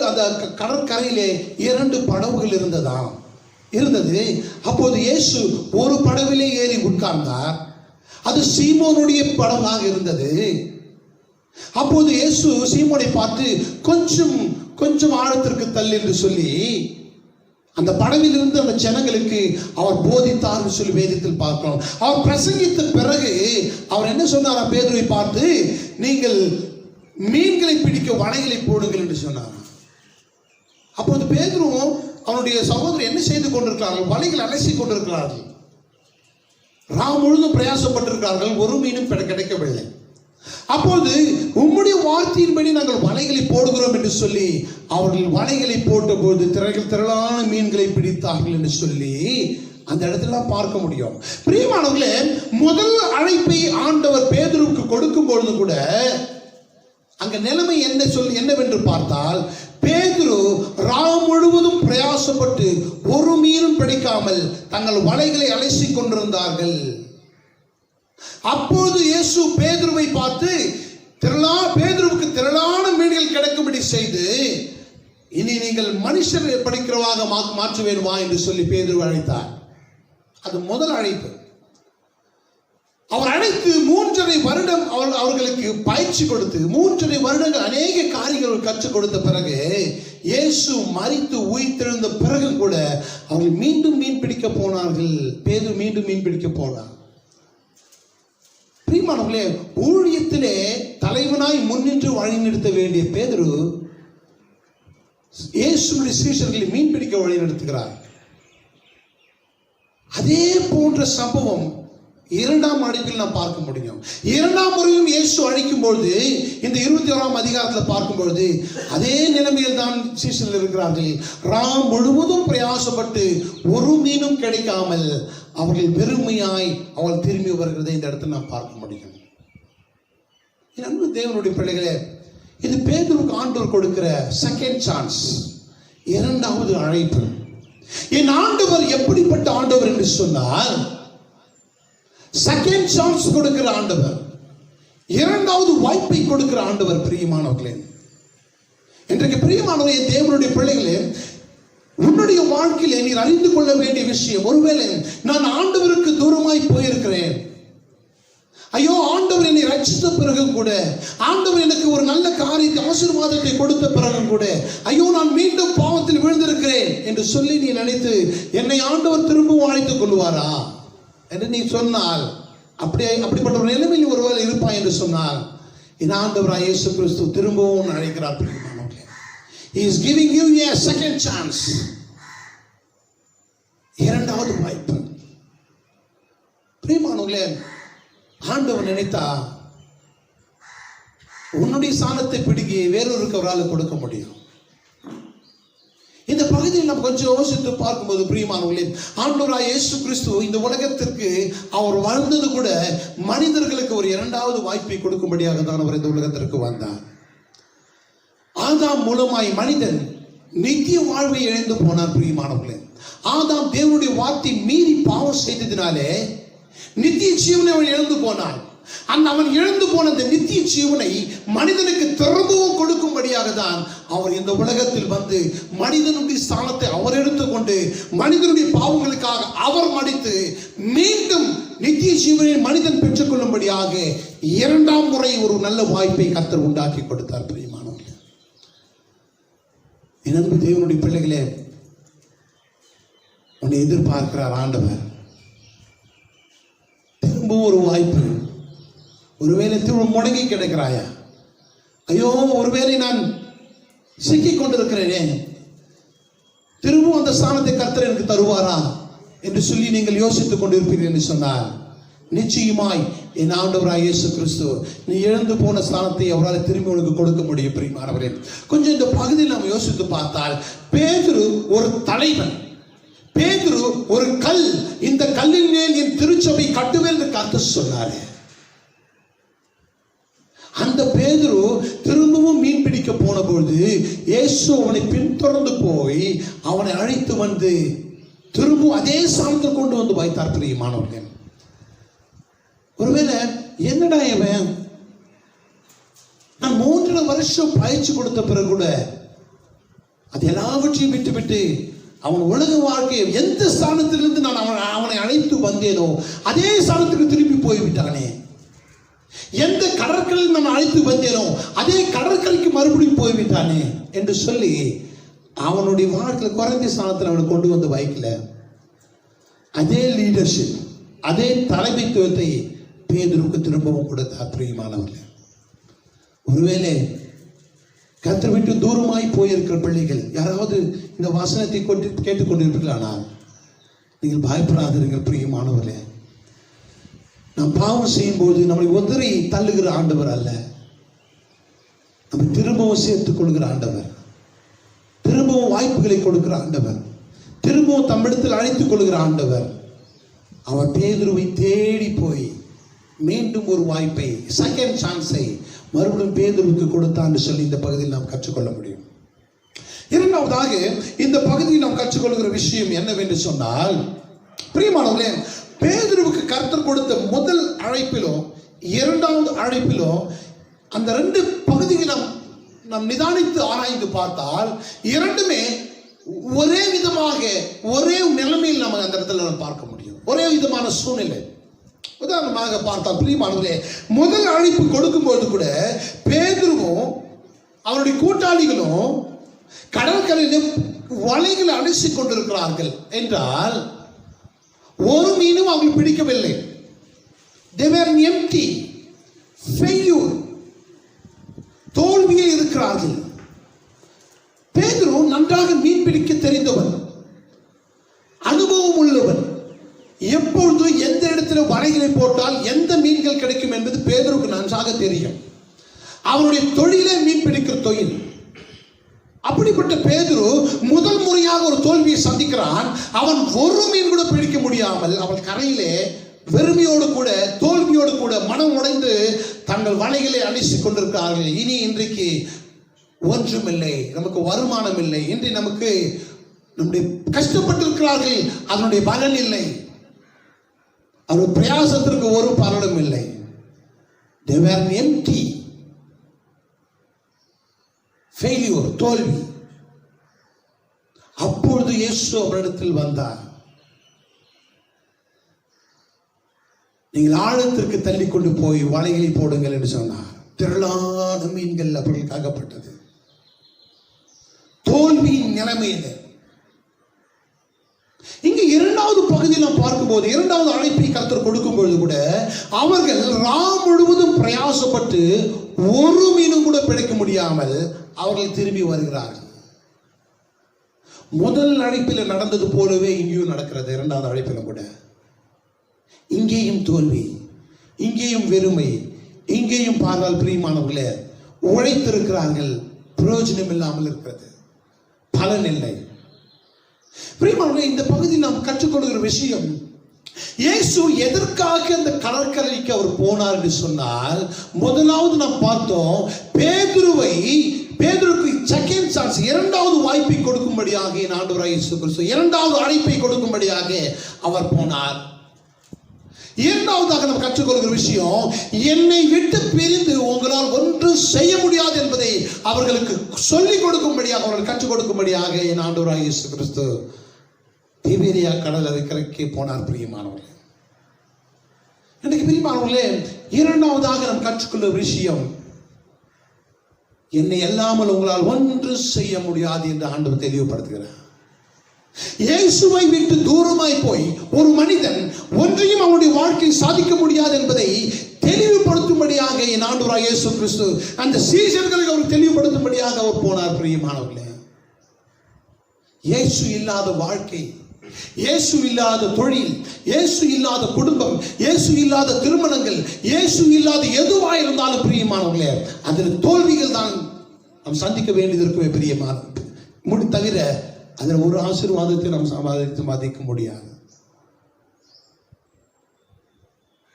அந்த கடற்கரையிலே 2 படகுகள் இருந்தது. அப்போது இயேசு ஒரு படவிலே ஏறி உட்கார்ந்தார். அது சீமோனுடைய படகாக இருந்தது. அப்போது இயேசு சீமோனை பார்த்து கொஞ்சம் ஆழத்திற்கு தள்ளு என்று சொல்லி அந்த படவில் இருந்து அந்த ஜனங்களுக்கு அவர் போதித்தார் சொல்லி வேதத்தில் பார்க்கிறோம். அவர் பிரசங்கித்த பிறகு அவர் என்ன சொன்னாரா? பேதுருவை பார்த்து, நீங்கள் மீன்களை பிடிக்க வலைகளை போடுங்கள் என்று சொன்னார். அப்போது பேதுருவும் அவனுடைய சகோதரர் என்ன செய்து கொண்டிருக்கிறார்கள்? வலைகள் அலசி கொண்டிருக்கிறார்கள். ராம் முழுதும் பிரயாசப்பட்டிருக்கிறார்கள், ஒரு மீனும் கிடைக்கவில்லை. அப்போது உம்முடைய வார்த்தையின்படி நாங்கள் வலைகளை போடுகிறோம் என்று சொல்லி அவர்கள் வலைகளை போட்ட போது திரளான மீன்களை பிடித்தார்கள் என்று சொல்லி அந்த இடத்துல பார்க்க முடியும். பிரியமானவர்களே, முதல் அழைப்பை ஆண்டவர் பேதுருவுக்கு கொடுக்கும் பொழுது கூட அங்க நிலைமை என்னவென்று பார்த்தால், பேதுரு ராம் முழுவதும் பிரயாசப்பட்டு ஒரு மீனும் பிடிக்காமல் தங்கள் வலைகளை அலசி கொண்டிருந்தார்கள். அப்போது இயேசு பேதுருவை பார்த்து பேதுருவுக்கு திரளான மீன்கள் கிடைக்கும்படி செய்து, இனி நீங்கள் மனுஷர் படிக்கிறவாக மாற்றுவேன் வா என்று சொல்லி பேதுருவை அழைத்தார். அது முதல் அழைப்பு. அவர் அழைத்து 3.5 வருடம் அவர்களுக்கு பயிற்சி கொடுத்து 3.5 வருடங்கள் அநேக காரியங்கள் கற்றுக் கொடுத்த பிறகு இயேசு மரித்து உயிர்த்தெழுந்த பிறகு கூட அவர்கள் மீண்டும் மீன் பிடிக்க போனார்கள். பேதுரு மீண்டும் மீன் பிடிக்க போனார். பிரியமானவர்களே, ஊழியத்திலே தலைவனாய் முன்னின்று வழிநடத்த வேண்டிய பேதுரு இயேசுவின் சீஷர்களை மீன் பிடிக்க வழிநடத்துகிறார். அதே போன்ற சம்பவம் 2ஆம் அழைப்பில் நாம் பார்க்க முடியும். 2ஆம் முறையும் இயேசு அழைக்கும் பொழுது இந்த 21ஆம் அதிகாரத்தில் பார்க்கும் பொழுது அதே நிலைமையில் தான் சீஷர்கள் இருக்கிறார்கள். ராம் முழுவதும் பிரயாசப்பட்டு ஒரு மீனும் கிடைக்காமல் அவர்கள் வெறுமையாய் அவள் திரும்பி வருகிறதை இந்த இடத்துல நாம் பார்க்க முடியும். அன்பு தேவனுடைய பிள்ளைகளே, இது பேதுருக்கு ஆண்டவர் கொடுக்கிற செகண்ட் சான்ஸ், 2வது அழைப்பு. என் ஆண்டவர் எப்படிப்பட்ட ஆண்டவர் என்று சொன்னால், செகண்ட் சான்ஸ் கொடுக்கிற ஆண்டவர், 2வது வாய்ப்பை கொடுக்கிற ஆண்டவர். பிரியமானவர்களே, இன்றைக்கு பிரியமானவர்களே, தேவனுடைய பிள்ளைகளே, உன்னுடைய வாழ்க்கையிலே நீர் அறிந்து கொள்ள வேண்டிய விஷயம், ஒருவேளை நான் ஆண்டவருக்கு தூரமாய் போயிருக்கிறேன், ஐயோ ஆண்டவர் என்னை ரட்சித்த பிறகும் கூட, ஆண்டவர் எனக்கு ஒரு நல்ல காரியத்தை ஆசீர்வாதத்தை கொடுத்த பிறகும் கூட, ஐயோ நான் மீண்டும் பாவத்தில் விழுந்திருக்கிறேன் என்று சொல்லி நீ நினைத்து என்னை ஆண்டவர் திரும்பவும் அழைத்துக் கொள்வாரா என்று நீ சொன்னால், அப்படிப்பட்ட ஒரு நிலைமையில் ஒருவேளை இருப்பாய் என்று சொன்னால், என் ஆண்டவராய் இயேசு கிறிஸ்து திரும்பவும் அழைக்கிறார். பிரியமானவர்களே, he is giving you a second chance, 2வது வாய்ப்பு. பிரியமானவர்களே, ஆண்டவர் நினைத்தா உன்னுடைய சாணத்தை பிடிக்கி வேறொருக்கு அவரால் கொடுக்க முடியும். இந்த பகுதியில் நம்ம கொஞ்சம் யோசித்து பார்க்கும்போது பிரியமானவர்களே, ஆண்டவராய் இயேசு கிறிஸ்து இந்த உலகத்திற்கு அவர் வாழ்ந்தது கூட மனிதர்களுக்கு ஒரு 2வது வாய்ப்பை கொடுக்கும்படியாக தான் அவர் இந்த உலகத்திற்கு வந்தார். ஆதாம் மூலமாய் மனிதன் நித்திய வாழ்வை இழந்து போனார். பிரியமானவர்களே, ஆதாம் தேவனுடைய வார்த்தை மீறி பாவம் செய்ததினாலே நித்திய ஜீவனை அவன் இழந்து போனான். அவன் இழந்து போன அந்த நித்திய ஜீவனை மனிதனுக்கு திரும்பவும் கொடுக்கும்படியாக தான் அவர் இந்த உலகத்தில் வந்து மனிதனுடைய ஸ்தானத்தை அவர் எடுத்துக்கொண்டு மனிதனுடைய பாவங்களுக்காக அவர் மடித்து மீண்டும் நித்திய ஜீவனை மனிதன் பெற்றுக்கொள்ளும்படியாக 2ஆம் முறை ஒரு நல்ல வாய்ப்பை கர்த்தர் உண்டாக்கி கொடுத்தார். பிரியமானவர்களே, அன்பு தேவனுடைய பிள்ளைகளே, உன்னை எதிர்பார்க்கிறார் ஆண்டவர். திரும்பவும் ஒரு வாய்ப்பு. ஒருவேளை முடங்கி கிடக்கிறாயா? ஐயோ ஒருவேளை நான் சிக்கிக் கொண்டிருக்கிறேனே, திரும்பவும் அந்த ஸ்தானத்தை கர்த்தர் எனக்கு தருவாரா என்று சொல்லி நீங்கள் யோசித்துக் கொண்டிருப்பீர்கள் என்று சொன்னால், நிச்சயமாய் என் ஆண்டவராய் இயேசு கிறிஸ்து நீ இழந்து போன ஸ்தானத்தை அவரால் திரும்பி உனக்கு கொடுக்க முடியும். பிரியமானவரே, கொஞ்சம் இந்த பகுதியில் நாம் யோசித்து பார்த்தால், பேதுரு ஒரு தலைவன், பேதுரு ஒரு கல், இந்த கல்லின் மேல் என் திருச்சபை கட்டுவேன் என்று கர்த்தர் சொன்னாரே. அந்த பேதுரு திரும்பவும் மீன் பிடிக்க போன பொழுது இயேசு அவனை பின்தொடர்ந்து போய் அவனை அழைத்து வந்து திரும்பவும் அதே ஸ்தானத்தில் கொண்டு வந்து வைத்தார். பிரியமானவர்களே, ஒருவேளை என்னடா இவன், நான் 3 வருஷம் பயிற்சி கொடுத்த பிறகு கூட அது எல்லாவற்றையும் விட்டு அவன் உலக வாழ்க்கையை எந்த ஸ்தானத்திலிருந்து நான் அவனை அழைத்து வந்தேனோ அதே ஸ்தானத்துக்கு திரும்பி போய்விட்டானே, எந்த கடற்கரையில் நான் அழைத்து வந்தேனோ அதே கடற்கரைக்கு மறுபடியும் போய்விட்டானே என்று சொல்லி அவனுடைய வாழ்க்கையில் குறைந்த ஸ்தானத்தில் அவனை கொண்டு வந்து வைக்கல. அதே லீடர்ஷிப், அதே தலைமைத்துவத்தை பேதுருக்கு திரும்பவும் கொடுத்தார். பிரியமானவர்களே, ஒருவேளை கர்த்தரை விட்டு தூரமாய் போயிருக்கிற பிள்ளைகள் யாராவது இந்த வசனத்தை கேட்டுக்கொண்டிருப்பீர்களானால் நீங்கள் பயப்படாதீர்கள். பிரியமானவர்களே, நாம் பாவம் செய்யும்போது நம்மை உதறி தள்ளுகிற ஆண்டவர் அல்ல, நம்ம திரும்பவும் சேர்த்துக் கொள்கிற ஆண்டவர், திரும்பவும் வாய்ப்புகளை கொடுக்கிற ஆண்டவர், திரும்பவும் தம்மிடத்தில் அழைத்துக் கொள்கிற ஆண்டவர். அவர் பேதுருவை தேடி போய் மீண்டும் ஒரு வாய்ப்பை, செகண்ட் சான்ஸை மறுபடியும் பேதுருவுக்கு கொடுத்தான்னு சொல்லி இந்த பகுதியில் நாம் கற்றுக்கொள்ள முடியும். இரண்டாவதாக இந்த பகுதியில் நாம் கற்றுக்கொள்கிற விஷயம் என்னவென்று சொன்னால், பிரியமானவர்களே, பேதுருவுக்கு கர்த்தர் கொடுத்த முதல் அழைப்பிலும் இரண்டாவது அழைப்பிலும் அந்த 2 பகுதிகளை நாம் நிதானித்து ஆராய்ந்து பார்த்தால் இரண்டுமே ஒரே விதமாக ஒரே நிலைமையில் நம்ம அந்த இடத்துல நாம் பார்க்க முடியும், ஒரே விதமான சூழ்நிலை. உதாரணமாக பார்த்தால் பிரியமானவர்களே, முதல் அழைப்பு கொடுக்கும்போது கூட பேதுருவும் அவருடைய கூட்டாளிகளும் கடற்கரையில் வலைகளை அடிச்சு கொண்டிருக்கிறார்கள் என்றால் ஒரு மீனும் அவங்களுக்கு பிடிக்கவில்லை. They were empty, failure, தோல்வியில் இருக்கிறார்கள். பேதுரு நன்றாக மீன் பிடிக்க தெரிந்தவன், அனுபவம் உள்ளவன். எப்பொழுது எந்த இடத்துல வலைகளை போட்டால் எந்த மீன்கள் கிடைக்கும் என்பது பேதுருக்கு நன்றாக தெரியும். அவருடைய தொழிலே மீன் பிடிக்கிற தொழில். அப்படிப்பட்ட பேதுரு முதல் முறையாக ஒரு தோல்வியை சந்திக்கிறான். அவன் ஒரு மீன் கூட பிடிக்க முடியாமல் அவன் கரையிலே வெறுமையோடு கூட தோல்வியோடு கூட மனம் உடைந்து தங்கள் வலைகளை அழித்துக் கொண்டிருக்கிறார்கள். இன்றைக்கு ஒன்றுமில்லை, நமக்கு வருமானம் இல்லை, இன்று நமக்கு நம்முடைய கஷ்டப்பட்டிருக்கிறார்கள், அதனுடைய பலன் இல்லை, அவருடைய பிரயாசத்திற்கு ஒரு பலனும் இல்லை. They were empty, failure, தோல்வி. அப்பொழுது இயேசு அவரிடத்தில் வந்தார். நீங்கள் ஆழத்திற்கு தள்ளி கொண்டு போய் வலைகளை போடுங்கள் என்று சொன்னார். திரளான மீன்கள் அவர்களுக்கு அகப்பட்டது. தோல்வியின் நிலைமையில் இங்கு இரண்டாவது பகுதியில் நாம் பார்க்கும்போது, இரண்டாவது அழைப்பை கர்த்தர் கொடுக்கும் பொழுது கூட அவர்கள் ராம் முழுவதும் பிரயாசப்பட்டு ஒரு மீனும் கூட பிடிக்க முடியாமல் அவர்கள் திரும்பி வருகிறார்கள். முதல் அழைப்பில் நடந்தது போலவே இங்கேயும் நடக்கிறது. இரண்டாவது அழைப்பிலும் கூட இங்கேயும் தோல்வி, இங்கேயும் வெறுமை, இங்கேயும் பார்த்தால் பிரியமானவர்களே உழைத்திருக்கிறார்கள், பிரயோஜனம் இல்லாமல் இருக்கிறது, பலன் இல்லை. பிரியமானவர்களே, இந்த பகுதியில் நாம் கற்றுக்கொள்கிற விஷயம், இயேசு எதற்காக அந்த கடற்கரைக்கு அவர் போனார் என்று சொன்னால், முதலாவது நாம் பார்த்தோம், பேதுருக்கு செகண்ட் சான்ஸ், இரண்டாவது வாய்ப்பை கொடுக்கும்படியாக என் ஆண்டவராகிய இயேசு கிறிஸ்து இரண்டாவது அழைப்பை கொடுக்கும்படியாக அவர் போனார். இரண்டாவதாக நாம் கற்றுக்கொள்கிற விஷயம், என்னை விட்டு பிரிந்து உங்களால் ஒன்றும் செய்ய முடியாது என்பதை அவர்களுக்கு சொல்லிக் கொடுக்கும்படியாக, அவர்கள் கற்றுக் கொடுக்கும்படியாக என் ஆண்டவராகிய இயேசு கிறிஸ்து திபேரியா கடல் அக்கறைக்கு போனார். பிரியமானவர்களே, எனக்கு பிரியமானவர்களே, இரண்டாவதாக நாம் கற்றுக்கொள்ள விஷயம், என்னை அல்லாமல் உங்களால் ஒன்று செய்ய முடியாது என்று ஆண்டவர் தெளிவுபடுத்துகிறார். இயேசுவை விட்டு தூரமாய் போய் ஒரு மனிதன் ஒன்றையும் அவனுடைய வாழ்க்கையை சாதிக்க முடியாது என்பதை தெளிவுபடுத்தும்படியாக என் ஆண்டவராகிய இயேசு கிறிஸ்து அந்த சீஷர்களுக்கு அவர் தெளிவுபடுத்தும்படியாக அவர் போனார். பிரியமானவர்களே, இயேசு இல்லாத வாழ்க்கை இயேசு இல்லாத தொழில், இயேசு இல்லாத குடும்பம், இயேசு இல்லாத திருமணங்கள், இயேசு இல்லாத எதுவா இருந்தாலும் பிரியமானவர்களே, அதில் தோல்விகள் தான் நாம் சந்திக்க வேண்டியது இருக்குமே பிரியமான தவிர அதில் ஒரு ஆசீர்வாதத்தை நாம் சம்பாதிக்க முடியாது.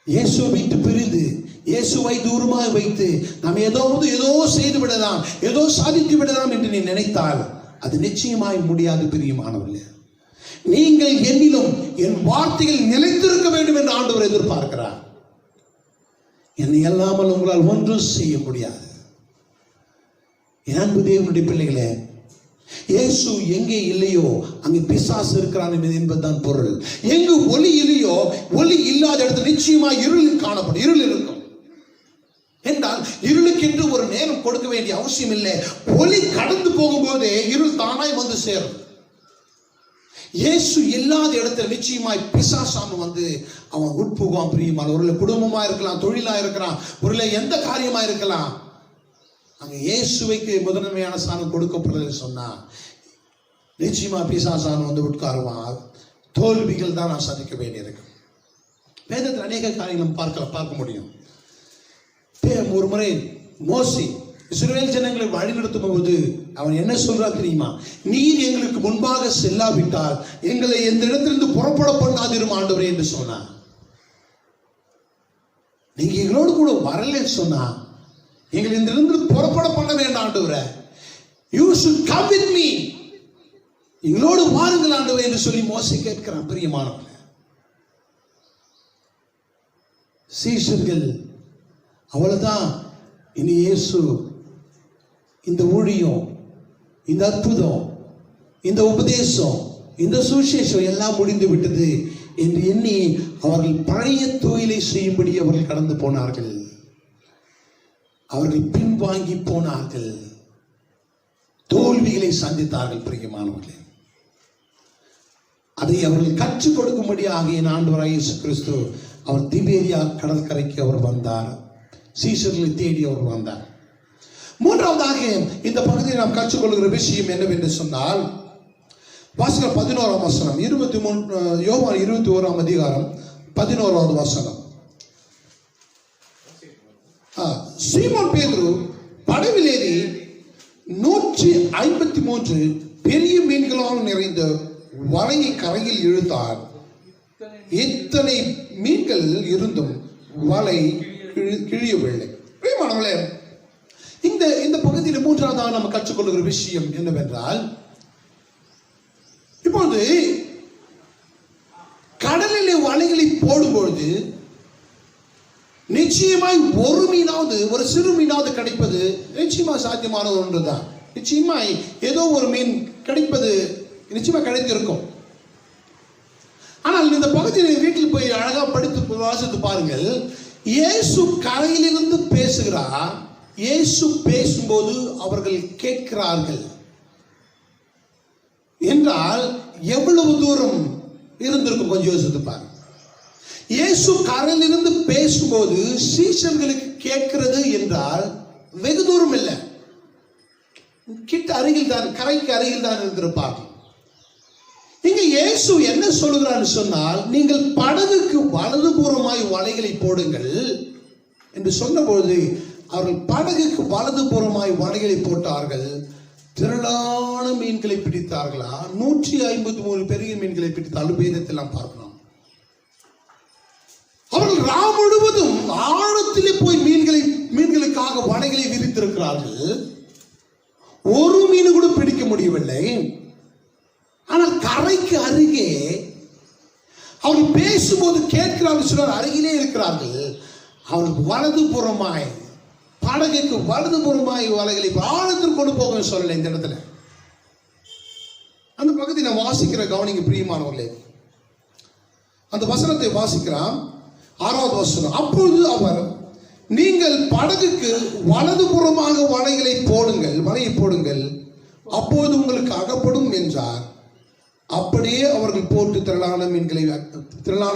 இயேசு விட்டு பிரிந்து இயேசுவை தூரமாக வைத்து நாம் ஏதோ செய்து விடலாம், ஏதோ சாதித்து விடலாம் என்று நீ நினைத்தால் அது நிச்சயமாய் முடியாது பிரியமானவர்களே. நீங்கள் என்னிலும் என் வார்த்தைகள் நிலைத்திருக்க வேண்டும் என்று ஆண்டவர் எதிர்பார்க்கிறார். என்னை அல்லாமல் உங்களால் ஒன்றும் செய்ய முடியாது. என் அன்பு தேவனுடைய பிள்ளைகளே, இயேசு எங்கே இல்லையோ அங்கே பிசாசு இருக்கிறான் என்பதுதான் பொருள். எங்கு ஒளி இல்லையோ, ஒளி இல்லாத இடத்துல நிச்சயமாக இருள் காணப்படும், இருள் இருக்கும் என்றால் இருளுக்கென்று ஒரு நேரம் கொடுக்க வேண்டிய அவசியம் இல்லை. ஒளி கடந்து போகும்போதே இருள் தானாய் வந்து சேரும். இயேசு இல்லாத இடத்துல நிச்சயமாய் பிசாசாம வந்து அவன் உட்புகுவான் பிரியமான. ஒரு குடும்பமா இருக்கலாம், தொழிலா இருக்கலாம், ஒரு எந்த காரியமா இருக்கலாம், அங்க இயேசுவைக்கு முதன்மையான ஸ்தானம் கொடுக்கப்படுறது சொன்னா நிச்சயமா பிசாசான வந்து உட்காருவான். தோல்விகள் தான் நான் சந்திக்க வேண்டியிருக்கு. வேதத்தில் அநேக காரியங்கள் பார்க்க முடியும். ஒரு முறை மோசே இஸ்ரவேல் ஜனங்களை வழிநடத்தும் போது அவன் என்ன சொல்றா தெரியுமா? நீர் எங்களுக்கு முன்பாக செல்லாவிட்டால் எங்களை எந்த இடத்திலிருந்து புறப்பட பண்ணாதிரும் ஆண்டவரே என்று சொன்னார். நீங்க எங்களோடு கூட வரலன்னு சொன்னா எங்களை இந்த இடத்திலிருந்து புறப்பட பண்ண வேண்டாம் ஆண்டவரே. You should come with me. எங்களோடு வாருங்கள் ஆண்டவரே என்று சொல்லி மோசே கேட்கிறான் பிரியமானவர்களே. சீஷர்கள் அவ்வளவுதான், இனி இயேசு இந்த ஊழியம், இந்த அற்புதம், இந்த உபதேசம், இந்த சுவிசேஷம் எல்லாம் முடிந்து விட்டது என்று எண்ணி அவர்கள் பழைய தொழிலை செய்யும்படி அவர்கள் கடந்து போனார்கள். அவர்கள் பின்வாங்கி போனார்கள், தோல்விகளை சந்தித்தார்கள் பிரியமானவர்களே. அதை அவர்கள் கற்றுக் கொடுக்கும்படியாக என் ஆண்டவராகிய இயேசு கிறிஸ்து அவர் திபேரியா கடற்கரைக்கு அவர் வந்தார். சீஷர்களை தேடி அவர் வந்தார். மூன்றாவதாக இந்த பகுதியில் நாம் கற்றுக்கொள்கிற விஷயம் என்னவென்று சொன்னால், வாசகம் 11ஆம் வசனம், 23 யோவான் 21ஆம் அதிகாரம் 11வது வசனம். சீமோன் பேதுரு படவில் ஏறி 153 பெரிய மீன்களால் நிறைந்த வலையை கரையில் இழுத்தார். இத்தனை மீன்கள் இருந்தும் வலை கிழியவில்லை. பிரியமானவர்களே, இந்த பகுதியில் மூன்றாவதாக நம்ம கற்றுக்கொள்கிற விஷயம் என்னவென்றால், இப்பொழுது கடலிலே வலைகளை போடும்பொழுது நிச்சயமாய் ஒரு மீனாவது, ஒரு சிறு மீனாவது கிடைப்பது நிச்சயமாக சாத்தியமான ஒன்றுதான். நிச்சயமாய் ஏதோ ஒரு மீன் கிடைப்பது நிச்சயமா கிடைத்திருக்கும். ஆனால் இந்த பகுதியில் வீட்டில் போய் அழகா படித்து வாசித்து பாருங்கள். இயேசு கரையிலிருந்து பேசுகிறார். இயேசு பேசும்போது அவர்கள் கேட்கிறார்கள் என்றால் எவ்வளவு தூரம் இருந்திருக்கும் கொஞ்சம் யோசித்து பாருங்க. இயேசு கரையிலிருந்து பேசும்போது சீஷர்களுக்கு கேட்கிறது என்றால் வெகு தூரம் இல்லை, கிட்ட அருகில் தான், கரைக்கு அருகில் தான் இருந்திருப்பார்கள். இங்க இயேசு என்ன சொல்லுகிறார் சொன்னால், நீங்கள் படகுக்கு வலதுபுறமாய் வலைகளை போடுங்கள் என்று சொன்னபோது அவர்கள் படகுக்கு வலதுபுறமாய் வலைகளை போட்டார்கள். திரளான மீன்களை பிடித்தார்களா? 153 பெரிய மீன்களை பிடித்தாலும் வேதத்தில் நாம் பார்க்கலாம். அவர்கள் ராம் முழுவதும் ஆழத்திலே போய் மீன்களுக்காக வலைகளை விரித்திருக்கிறார்கள். ஒரு மீன் கூட பிடிக்க முடியவில்லை. ஆனால் கரைக்கு அருகே அவர்கள் பேசும்போது கேட்கிறார்கள், சிலர் அருகிலே இருக்கிறார்கள். அவர்கள் வலதுபுறமாய், படகுக்கு வலதுபுறமாய் வலைகளை ஆழத்தில் கொண்டு போக சொல்லலை. இந்த இடத்துல அந்த பகுதி நான் வாசிக்கிற கவனிங்க பிரியமானவர்களே. அந்த வசனத்தை வாசிக்கிறான், 6வது வசனம். அப்பொழுது அவர், நீங்கள் படகுக்கு வலதுபுறமாக வலையை போடுங்கள், அப்போது உங்களுக்கு அகப்படும் என்றார். அப்படியே அவர்கள் போட்டு திரளான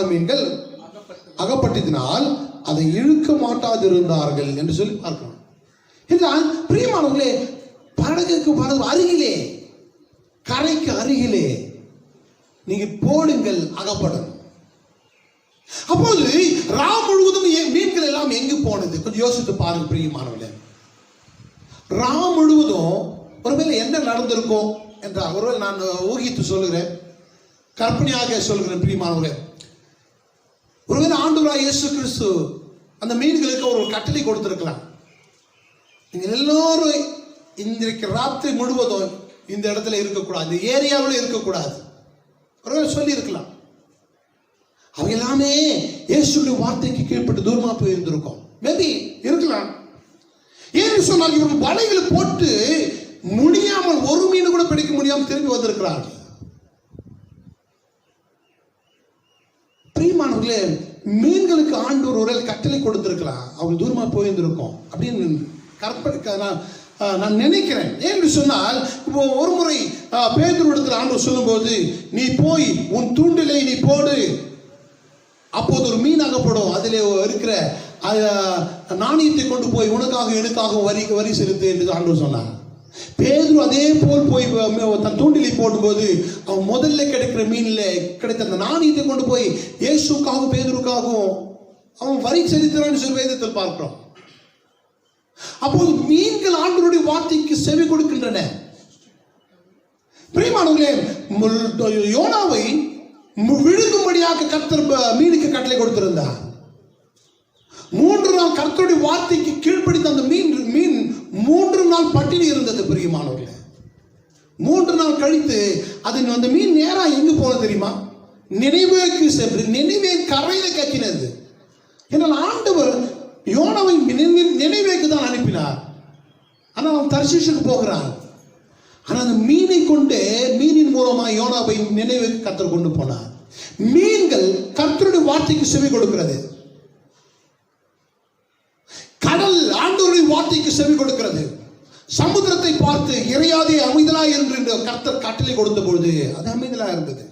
மீன்கள் அகப்பட்டதினால் அதை இழுக்க மாட்டாதிருந்தார்கள் என்று சொல்லி பார்க்கிறோம். என்றால் பிரியமானவர்களே, படகுக்கு அருகிலே, கரைக்கு அருகிலே நீங்க போடுங்கள், அகப்படும். அப்போது ராம் முழுவதும் மீன்கள் எல்லாம் எங்கு போனது? கொஞ்சம் யோசித்து பாருங்க பிரியமானவர்களே. ராம் முழுவதும் ஒருவேளை என்ன நடந்திருக்கும் என்றால், ஒருவேளை நான் ஊகித்து சொல்லுகிறேன், கற்பனையாக சொல்கிறேன் பிரியமானவர்களே. ஒருவேளை ஆண்டவராகிய இயேசு கிறிஸ்து அந்த மீன்களுக்கு ஒரு கட்டளை கொடுத்திருக்கலாம். நீங்க எல்லாரும் இன்றைக்கு ராத்திரி முழுவதும் இந்த இடத்துல இருக்கக்கூடாது, இந்த ஏரியாவில் இருக்கக்கூடாது, ஒருவேளை சொல்லி இருக்கலாம். அவங்க எல்லாமே இயேசுடைய வார்த்தைக்கு கீழ்ப்பட்டு தூரமா போய் இருந்திருக்கும். மேபி இருக்கலாம். ஏன்னு சொன்னால் இவர்கள் வலைகளை போட்டு முடியாமல் ஒரு மீன் கூட பிடிக்க முடியாமல் திரும்பி வந்திருக்கிறார்கள். பிரியமானவர்களே, மீன்களுக்கு ஆண்டவர் ஒரு கட்டளை கொடுத்திருக்கலாம், அவங்க தூரமா போயிருந்திருக்கும் அப்படின்னு கற்பனை நான் நினைக்கிறேன். ஏன்னு சொன்னால் இப்போ ஒரு முறை பேதுருவிடத்தில் ஆண்டவர் சொல்லும்போது, நீ போய் உன் தூண்டிலை நீ போடு, அப்போது ஒரு மீன் அகப்படும், அதில் இருக்கிற நாணயத்தை கொண்டு போய் உனக்காக எனக்காக வரி செலுத்து என்று ஆண்டவர் சொன்னார். பேதுரு அதே போல் போய் தன் தூண்டிலை போடும்போது அவன் முதல்ல கிடைக்கிற மீன்ல கிடைத்த அந்த நாணயத்தை கொண்டு போய் இயேசுக்காகவும் பேதுருக்காகவும் அவன் வரி செலுத்துறான்னு சொல்லி வேதத்தில் பார்க்கிறோம். அப்போது மீன்கள் ஆண்டவருடைய வார்த்தைக்கு செவி கொடுக்கின்றன. பிரியமானவர்களே, யோனாவை விழுங்கும்படியாக கர்த்தர் மீனுக்கு கட்டளை கொடுத்திருந்தார். 3 நாள் கர்த்தருடைய வார்த்தைக்கு கீழ்ப்படித்த அந்த மீன் 3 நாள் பட்டினி இருந்தது. பிரியமானவர்களே, 3 நாள் கழித்து அந்த மீன் நேரா எங்கு போனது தெரியுமா? நினைவேக்கு சென்று நினைவே கரையில கக்கினது. ஏன்னால் ஆண்டவர் யோனாவை நினைவேக்கு தான் அனுப்பினார். ஆனால் அவன் தர்ஷீஷுக்கு போகிறான். ஆனால் அந்த மீனை கொண்டு மீனின் மூலமாக யோனாவை நினைவேக்கு கர்த்தர் கொண்டு போனார். மீன்கள் கர்த்தருடைய வார்த்தைக்கு செவி கொடுக்கிறது. கடல் ஆண்டவருடைய வார்த்தைக்கு செவி கொடுக்கிறது. சமுத்திரத்தை பார்த்து இறையாதே அமைதலா என்று கர்த்தர் கட்டளை கொடுத்த பொழுது அது அமைதலா இருந்தது.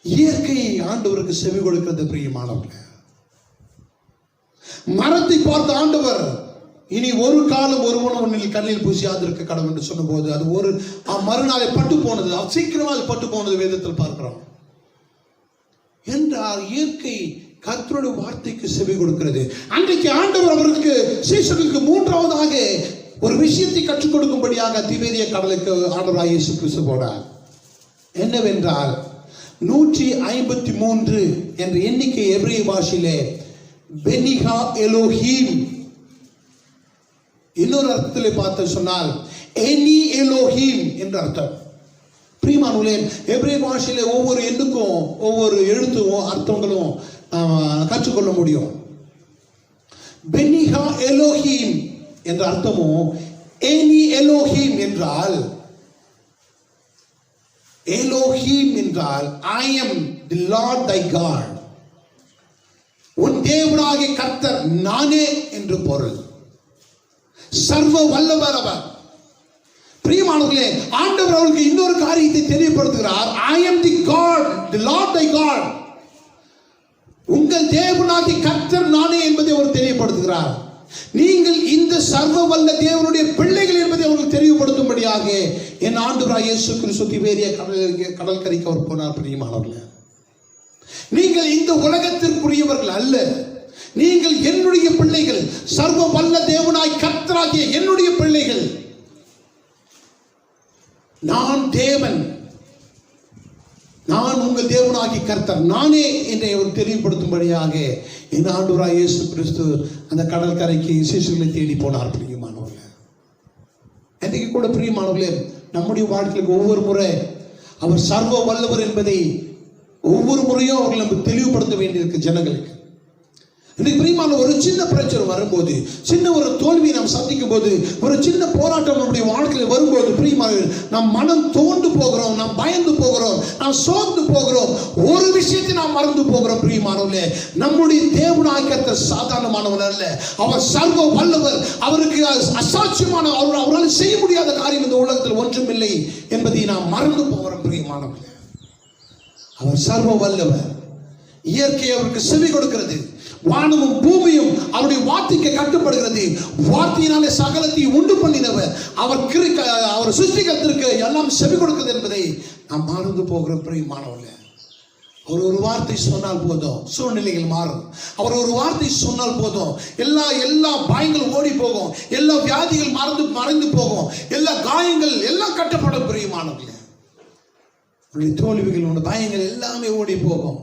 இயற்கை ஆண்டவருக்கு செவி கொடுக்கிறது. பிரியமானவர்களே, மரத்தை பார்த்து ஆண்டவர் இனி ஒரு காலம் ஒருவனில் கண்ணில் பூசியாதிருக்க கடவுள் என்று சொன்ன போது அது ஒரு மறுநாளை பட்டு போனது, சீக்கிரமா அது பட்டு போனது வேதத்தில் பார்க்கிறோம். என்றால் இயற்கை கர்த்தருடைய வார்த்தைக்கு செவி கொடுக்கிறது. அன்றைக்கு ஆண்டவர் அவருக்கு சீஷர்களுக்கு 3வதாக ஒரு விஷயத்தை கற்றுக் கொடுக்கும்படியாக திபேரிய கடலுக்கு ஆண்டவராகிய இயேசு கிறிஸ்து போனார். என்னவென்றால் 153 என்ற எண்ணிக்கை எபிரேய பாஷையிலே பெனிகா எலோஹீம், இன்னொரு அர்த்தத்திலே பார்த்து சொன்னால் எனி எலோஹீம் என்ற அர்த்தம். பிரியமானவர்களே, எபிரேய பாஷையிலே ஒவ்வொரு எண்ணுக்கும் ஒவ்வொரு எழுத்தும் அர்த்தங்களும் கற்றுக்கொள்ள முடியும். பெனிகா எலோஹீம் என்ற அர்த்தமும் எனி எலோஹீம் என்றால், எலோஹீம் என்றால் I am the Lord thy God, உன் தேவனாகிய கர்த்தர் நானே என்று பொருள். சர்வ வல்லவர் அவர். பிரியமானவர்களே, ஆண்டவர் அவருக்கு இன்னொரு காரியத்தை தெரியப்படுத்துகிறார். I am the God, the Lord thy God, உங்கள் தேவனாகிய கர்த்தர் நானே என்பதை அவர் தெரியப்படுத்துகிறார். நீங்கள் இந்த சர்வ வல்ல தேவனுடைய பிள்ளைகள் என்பதை அவர்கள் தெரியப்படுத்தும்படியாக என் ஆண்டவராகிய இயேசு கிறிஸ்து திபேரிய கடற்கரைக்கு அவர் போனார். பிரியமானவர்களே, நீங்கள் இந்த உலகத்திற்குரியவர்கள் அல்ல, நீங்கள் என்னுடைய பிள்ளைகள், சர்வ வல்ல தேவனாய் கர்த்தராகிய என்னுடைய பிள்ளைகள். நான் தேவன், நான் உங்கள் தேவனாகிய கர்த்தர் நானே என்னை அவர் தெரியப்படுத்தும்படியாக என் ஆண்டவராகிய இயேசு கிறிஸ்து அந்த கடற்கரைக்கு சீஷர்களை தேடி போனார். பிரியமானவர்களே, இன்றைக்கு கூட பிரியமானவர்களே, நம்முடைய வாழ்க்கைக்கு ஒவ்வொரு முறை அவர் சர்வ வல்லவர் என்பதை ஒவ்வொரு முறையும் அவர்கள் நம்ம தெளிவுபடுத்த வேண்டியிருக்கு ஜனங்களுக்கு. இன்னைக்கு பிரியமான ஒரு சின்ன பிரச்சனை வரும்போது, சின்ன ஒரு தோல்வியை நாம் சந்திக்கும் போது, ஒரு சின்ன போராட்டம் நம்முடைய வாழ்க்கையில் வரும்போது பிரியமான நாம் மனம் தோண்டு போகிறோம், நாம் பயந்து போகிறோம், நாம் சோர்ந்து போகிறோம், ஒரு விஷயத்தை நாம் மறந்து போகிறோம். பிரியமானவர்களே, நம்முடைய தேவனாகிய கர்த்தர் சாதாரணமானவர் அல்ல, அவர் சர்வ வல்லவர். அவருக்கு அசாட்சியமான அவரால் செய்ய முடியாத காரியம் இந்த உலகத்தில் ஒன்றும் இல்லை என்பதை நாம் மறந்து போகிறோம். பிரியமானவர்களே, அவர் சர்வ வல்லவர். இயற்கை அவருக்கு செவி கொடுக்கிறது. வானமும் பூமியும் அவருடைய வார்த்தைக்கு கட்டுப்படுகிறது. வார்த்தையினாலே சகலத்தை உண்டு பண்ணினவர் அவர் சிருஷ்டிகத்திற்கு எல்லாம் செவி கொடுக்கிறது என்பதை நாம் மறந்து போகிற பிரியமானவர்களே. அவர் ஒரு வார்த்தை சொன்னால் போதும், சூழ்நிலைகள் மாறும். அவர் ஒரு வார்த்தை சொன்னால் போதும், எல்லா பயங்கள் ஓடி போகும், எல்லா வியாதிகள் மறைந்து போகும், எல்லா காயங்கள் எல்லாம் கட்டப்படும். பிரியமானவர்களே, உன்னுடைய தோல்விகள், உன்னுடைய பயங்கள் எல்லாமே ஓடி போகும்.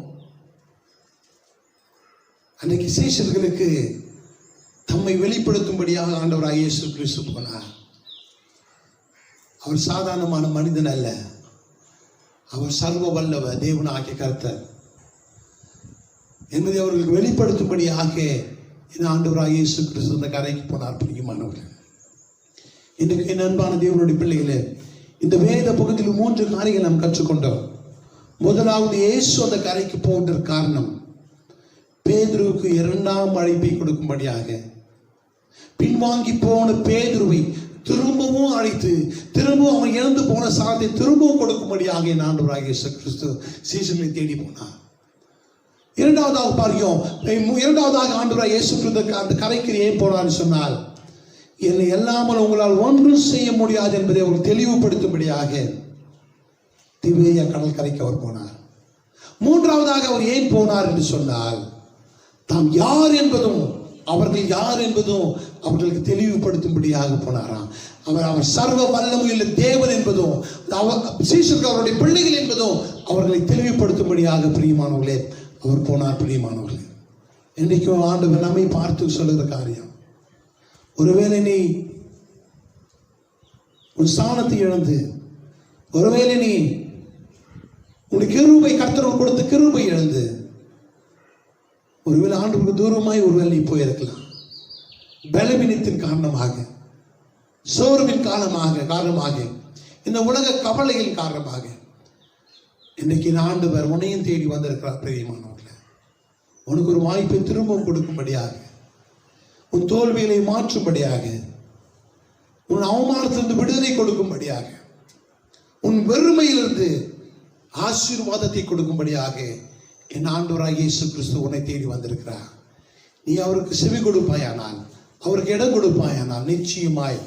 அன்னைக்கு சீஷர்களுக்கு தம்மை வெளிப்படுத்தும்படியாக ஆண்டவராகிய இயேசு கிறிஸ்து போனார். அவர் சாதாரணமான மனிதன் அல்ல, அவர் சர்வ வல்லவர் தேவனாகிய கர்த்தர் என்பதை அவர்களுக்கு வெளிப்படுத்தும்படியாக இந்த ஆண்டவராகிய இயேசு கிறிஸ்து அந்த கரைக்கு போனார். பிரியமானவர்கள், இன்றைக்கு என் அன்பான தேவனுடைய பிள்ளைகளே, இந்த வேத பகுதியில் 3 காரியங்கள் நாம் கற்றுக்கொண்டோம். முதலாவது, இயேசு அந்த கரைக்கு போகிற காரணம் பேதுருவுக்கு 2ஆம் அழைப்பை கொடுக்கும்படியாக. பின்வாங்கி போன பேதுருவை திரும்பவும் அழைத்து திரும்பவும் அவன் இழந்து போன சாதத்தை திரும்பவும் கொடுக்கும்படியாக ஆண்டவராகிய இயேசு கிறிஸ்து சீஷர்களை தேடி போனார். இரண்டாவதாக ஆண்டவராகிய இயேசு கிறிஸ்து அந்த கரைக்கு ஏன் போனான்னு சொன்னால், என்னை எல்லாமல் உங்களால் ஒன்றும் செய்ய முடியாது என்பதை அவர் தெளிவுபடுத்தும்படியாக திபேரியா கடல் கரைக்கு அவர் போனார். மூன்றாவதாக அவர் ஏன் போனார் என்று சொன்னால், தாம் யார் என்பதும் அவர்கள் யார் என்பதும் அவர்களுக்கு தெளிவுபடுத்தும்படியாக போனாராம். அவர் சர்வ வல்லமையுள்ள தேவன் என்பதும் சீஷர்கள் அவருடைய பிள்ளைகள் என்பதும் அவர்களை தெளிவுபடுத்தும்படியாக பிரியமானவர்களே அவர் போனார். பிரியமானவர்களே, இன்றைக்கும் ஆண்டவர் நம்மை பார்த்து சொல்லுகிற காரியம், ஒருவேளை நீ உன் ஸ்தானத்தை இழந்து, ஒருவேளை நீ உன்னுடைய கிருபை கர்த்தர் கொடுத்த கிருபை இழந்து, ஒருவேளை ஆண்டவருக்கு தூரமாய் ஒருவேளை நீ போயிருக்கலாம். பலவீனத்தின் காரணமாக, சோர்வின் காரணமாக, இந்த உலக கவலையின் காரணமாக இன்றைக்கு ஆண்டவர் உன்னையும் தேடி வந்திருக்கிறார். பிரியமானவர்களே, உனக்கு ஒரு வாய்ப்பை திரும்பவும் கொடுக்கும்படியாக, உன் தோல்விகளை மாற்றும்படியாக, உன் அவமானத்திலிருந்து விடுதலை கொடுக்கும்படியாக, உன் வெறுமையிலிருந்து ஆசீர்வாதத்தை கொடுக்கும்படியாக என் ஆண்டவராகிய இயேசு கிறிஸ்து உன்னை தேடி வந்திருக்கிறார். நீ அவருக்கு செவி கொடுப்பாயானால், அவருக்கு இடம் கொடுப்பாயானால், நிச்சயமாய்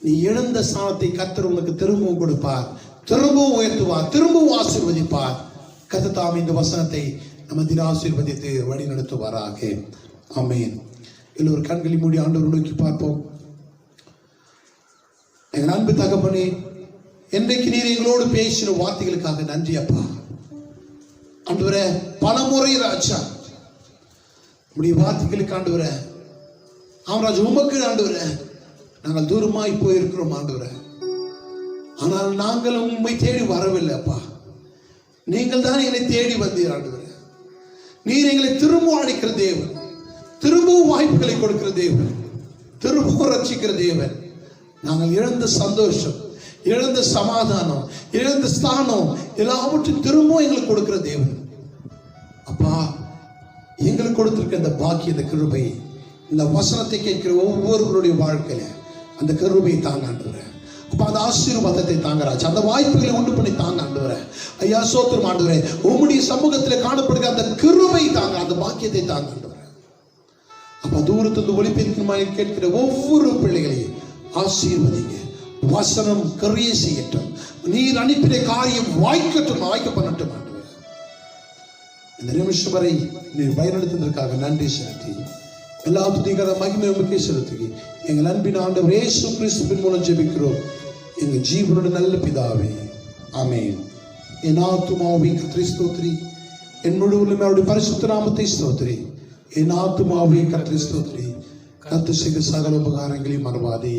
நீ இழந்த ஸ்தானத்தை கர்த்தர் உனக்கு திரும்பவும் கொடுப்பார், திரும்பவும் உயர்த்துவார், திரும்பவும் ஆசீர்வதிப்பார். கர்த்தர் தாம் இந்த வசனத்தை நம்ம ஆசீர்வதித்து வழி நடத்துவாராக. ஆமென். எல்லோரும் கண்களை மூடி ஆண்டவரை நோக்கி பார்ப்போம். எங்கள் அன்பு தகப்பனே, என்றைக்கு நீர் எங்களோடு பேசின வார்த்தைகளுக்காக நன்றி அப்பா. ஆண்டவரே, பலமுறை ராஜா உடைய வார்த்தைகளுக்கு ஆண்டவரே, ஆம்ராஜ் உமக்கு ஆண்டவரே நாங்கள் தூரமாய் போயிருக்கிறோம் ஆண்டவரே. ஆனால் நாங்கள் உண்மை தேடி வரவில்லை அப்பா, நீங்கள் தான் என்னை தேடி வந்தீர் ஆண்டவரே. நீர் எங்களை திரும்பவும் அழைக்கிற தேவன், திரும்பவும் வாய்ப்புகளை கொடுக்கிற தேவன், திரும்பவும் ரட்சிக்கிற தேவன். நாங்கள் இழந்த சந்தோஷம், இழந்த சமாதானம், இழந்த ஸ்தானம் எல்லாவற்றையும் திரும்பவும் எங்களுக்கு கொடுக்கிற தேவன் அப்பா. எங்களுக்கு கொடுத்திருக்க இந்த பாக்கிய, இந்த கிருபை, இந்த வசனத்தை கேட்கிற ஒவ்வொருவருடைய வாழ்க்கையில அந்த கிருபை தாங்க ஆண்டவரே. அப்ப அந்த ஆசீர்வாதத்தை தாங்கராச்சு, அந்த வாய்ப்புகளை உண்டு பண்ணி தாங்க ஆண்டவரே. ஐயா சோத்திரம் ஆண்டவரே, உம்முடைய சமூகத்தில் காணப்படுகிற அந்த கிருபை தாங்க, அந்த பாக்கியத்தை தாங்க ஆண்டவரே. அப்ப தூரத்திலிருந்து ஒளிபெருக்குமாய் கேட்கிற ஒவ்வொரு பிள்ளைகளையும் ஆசீர்வதிங்க. வசனம் கிரியை செய்யட்டும், நீர் அனுப்பின காரியம் வாய்க்க பண்ணட்டும் ஆண்டவரே. இந்த நிமிஷம் வரை நீர் பயனளித்ததற்காக நன்றி செலுத்தி, எல்லா துதிகர மகிமை உமக்கே செலுத்தி, எங்கள் அன்பின் ஆண்டவர் இயேசு கிறிஸ்துவின் மூலம் ஜெபிக்கிறோம் எங்கள் ஜீவனுடைய நல்ல பிதாவே, ஆமென். என் ஆத்துமாவே கர்த்தரை ஸ்தோத்திரி, என் முழு உள்ளமே அவருடைய பரிசுத்த நாமத்தை ஸ்தோத்திரி. என் ஆத்துமாவே கர்த்தரை ஸ்தோத்திரி, கர்த்தர் செய்த சகல உபகாரங்களையும் மறவாதே.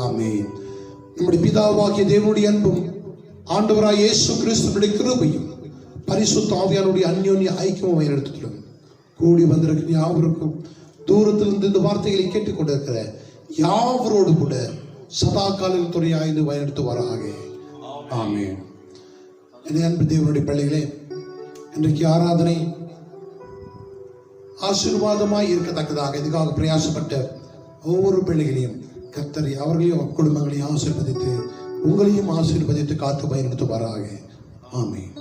ஆமென். நம்முடைய பிதாவாகிய தேவனுடைய அன்பும் ஆண்டவராய் இயேசு கிறிஸ்துவினுடைய கிருபையும் பரிசுத்த ஆவியானுடைய அந்யோன்ய ஐக்கியமும் வழிநடத்தும் கூடி வந்திருக்கிற யாவருக்கும், தூரத்திலிருந்து இந்த வார்த்தைகளை கேட்டுக்கொண்டிருக்கிற யாவரோடு கூட சதா காலில் துணையாய்ந்து வழிநடத்துவாராக. ஆமென். என் அன்பு தேவனுடைய பிள்ளைகளே, இன்றைக்கு ஆராதனை ஆசீர்வாதமாய் இருக்கத்தக்கதாக இதுக்காக பிரயாசப்பட்ட ஒவ்வொரு பிள்ளைகளையும் கர்த்தர் அவர்களையும் குடும்பங்களையும் ஆசீர்வதித்து உங்களையும் ஆசீர்வதித்து காத்து பயன்படுத்துவாராக. ஆமென்.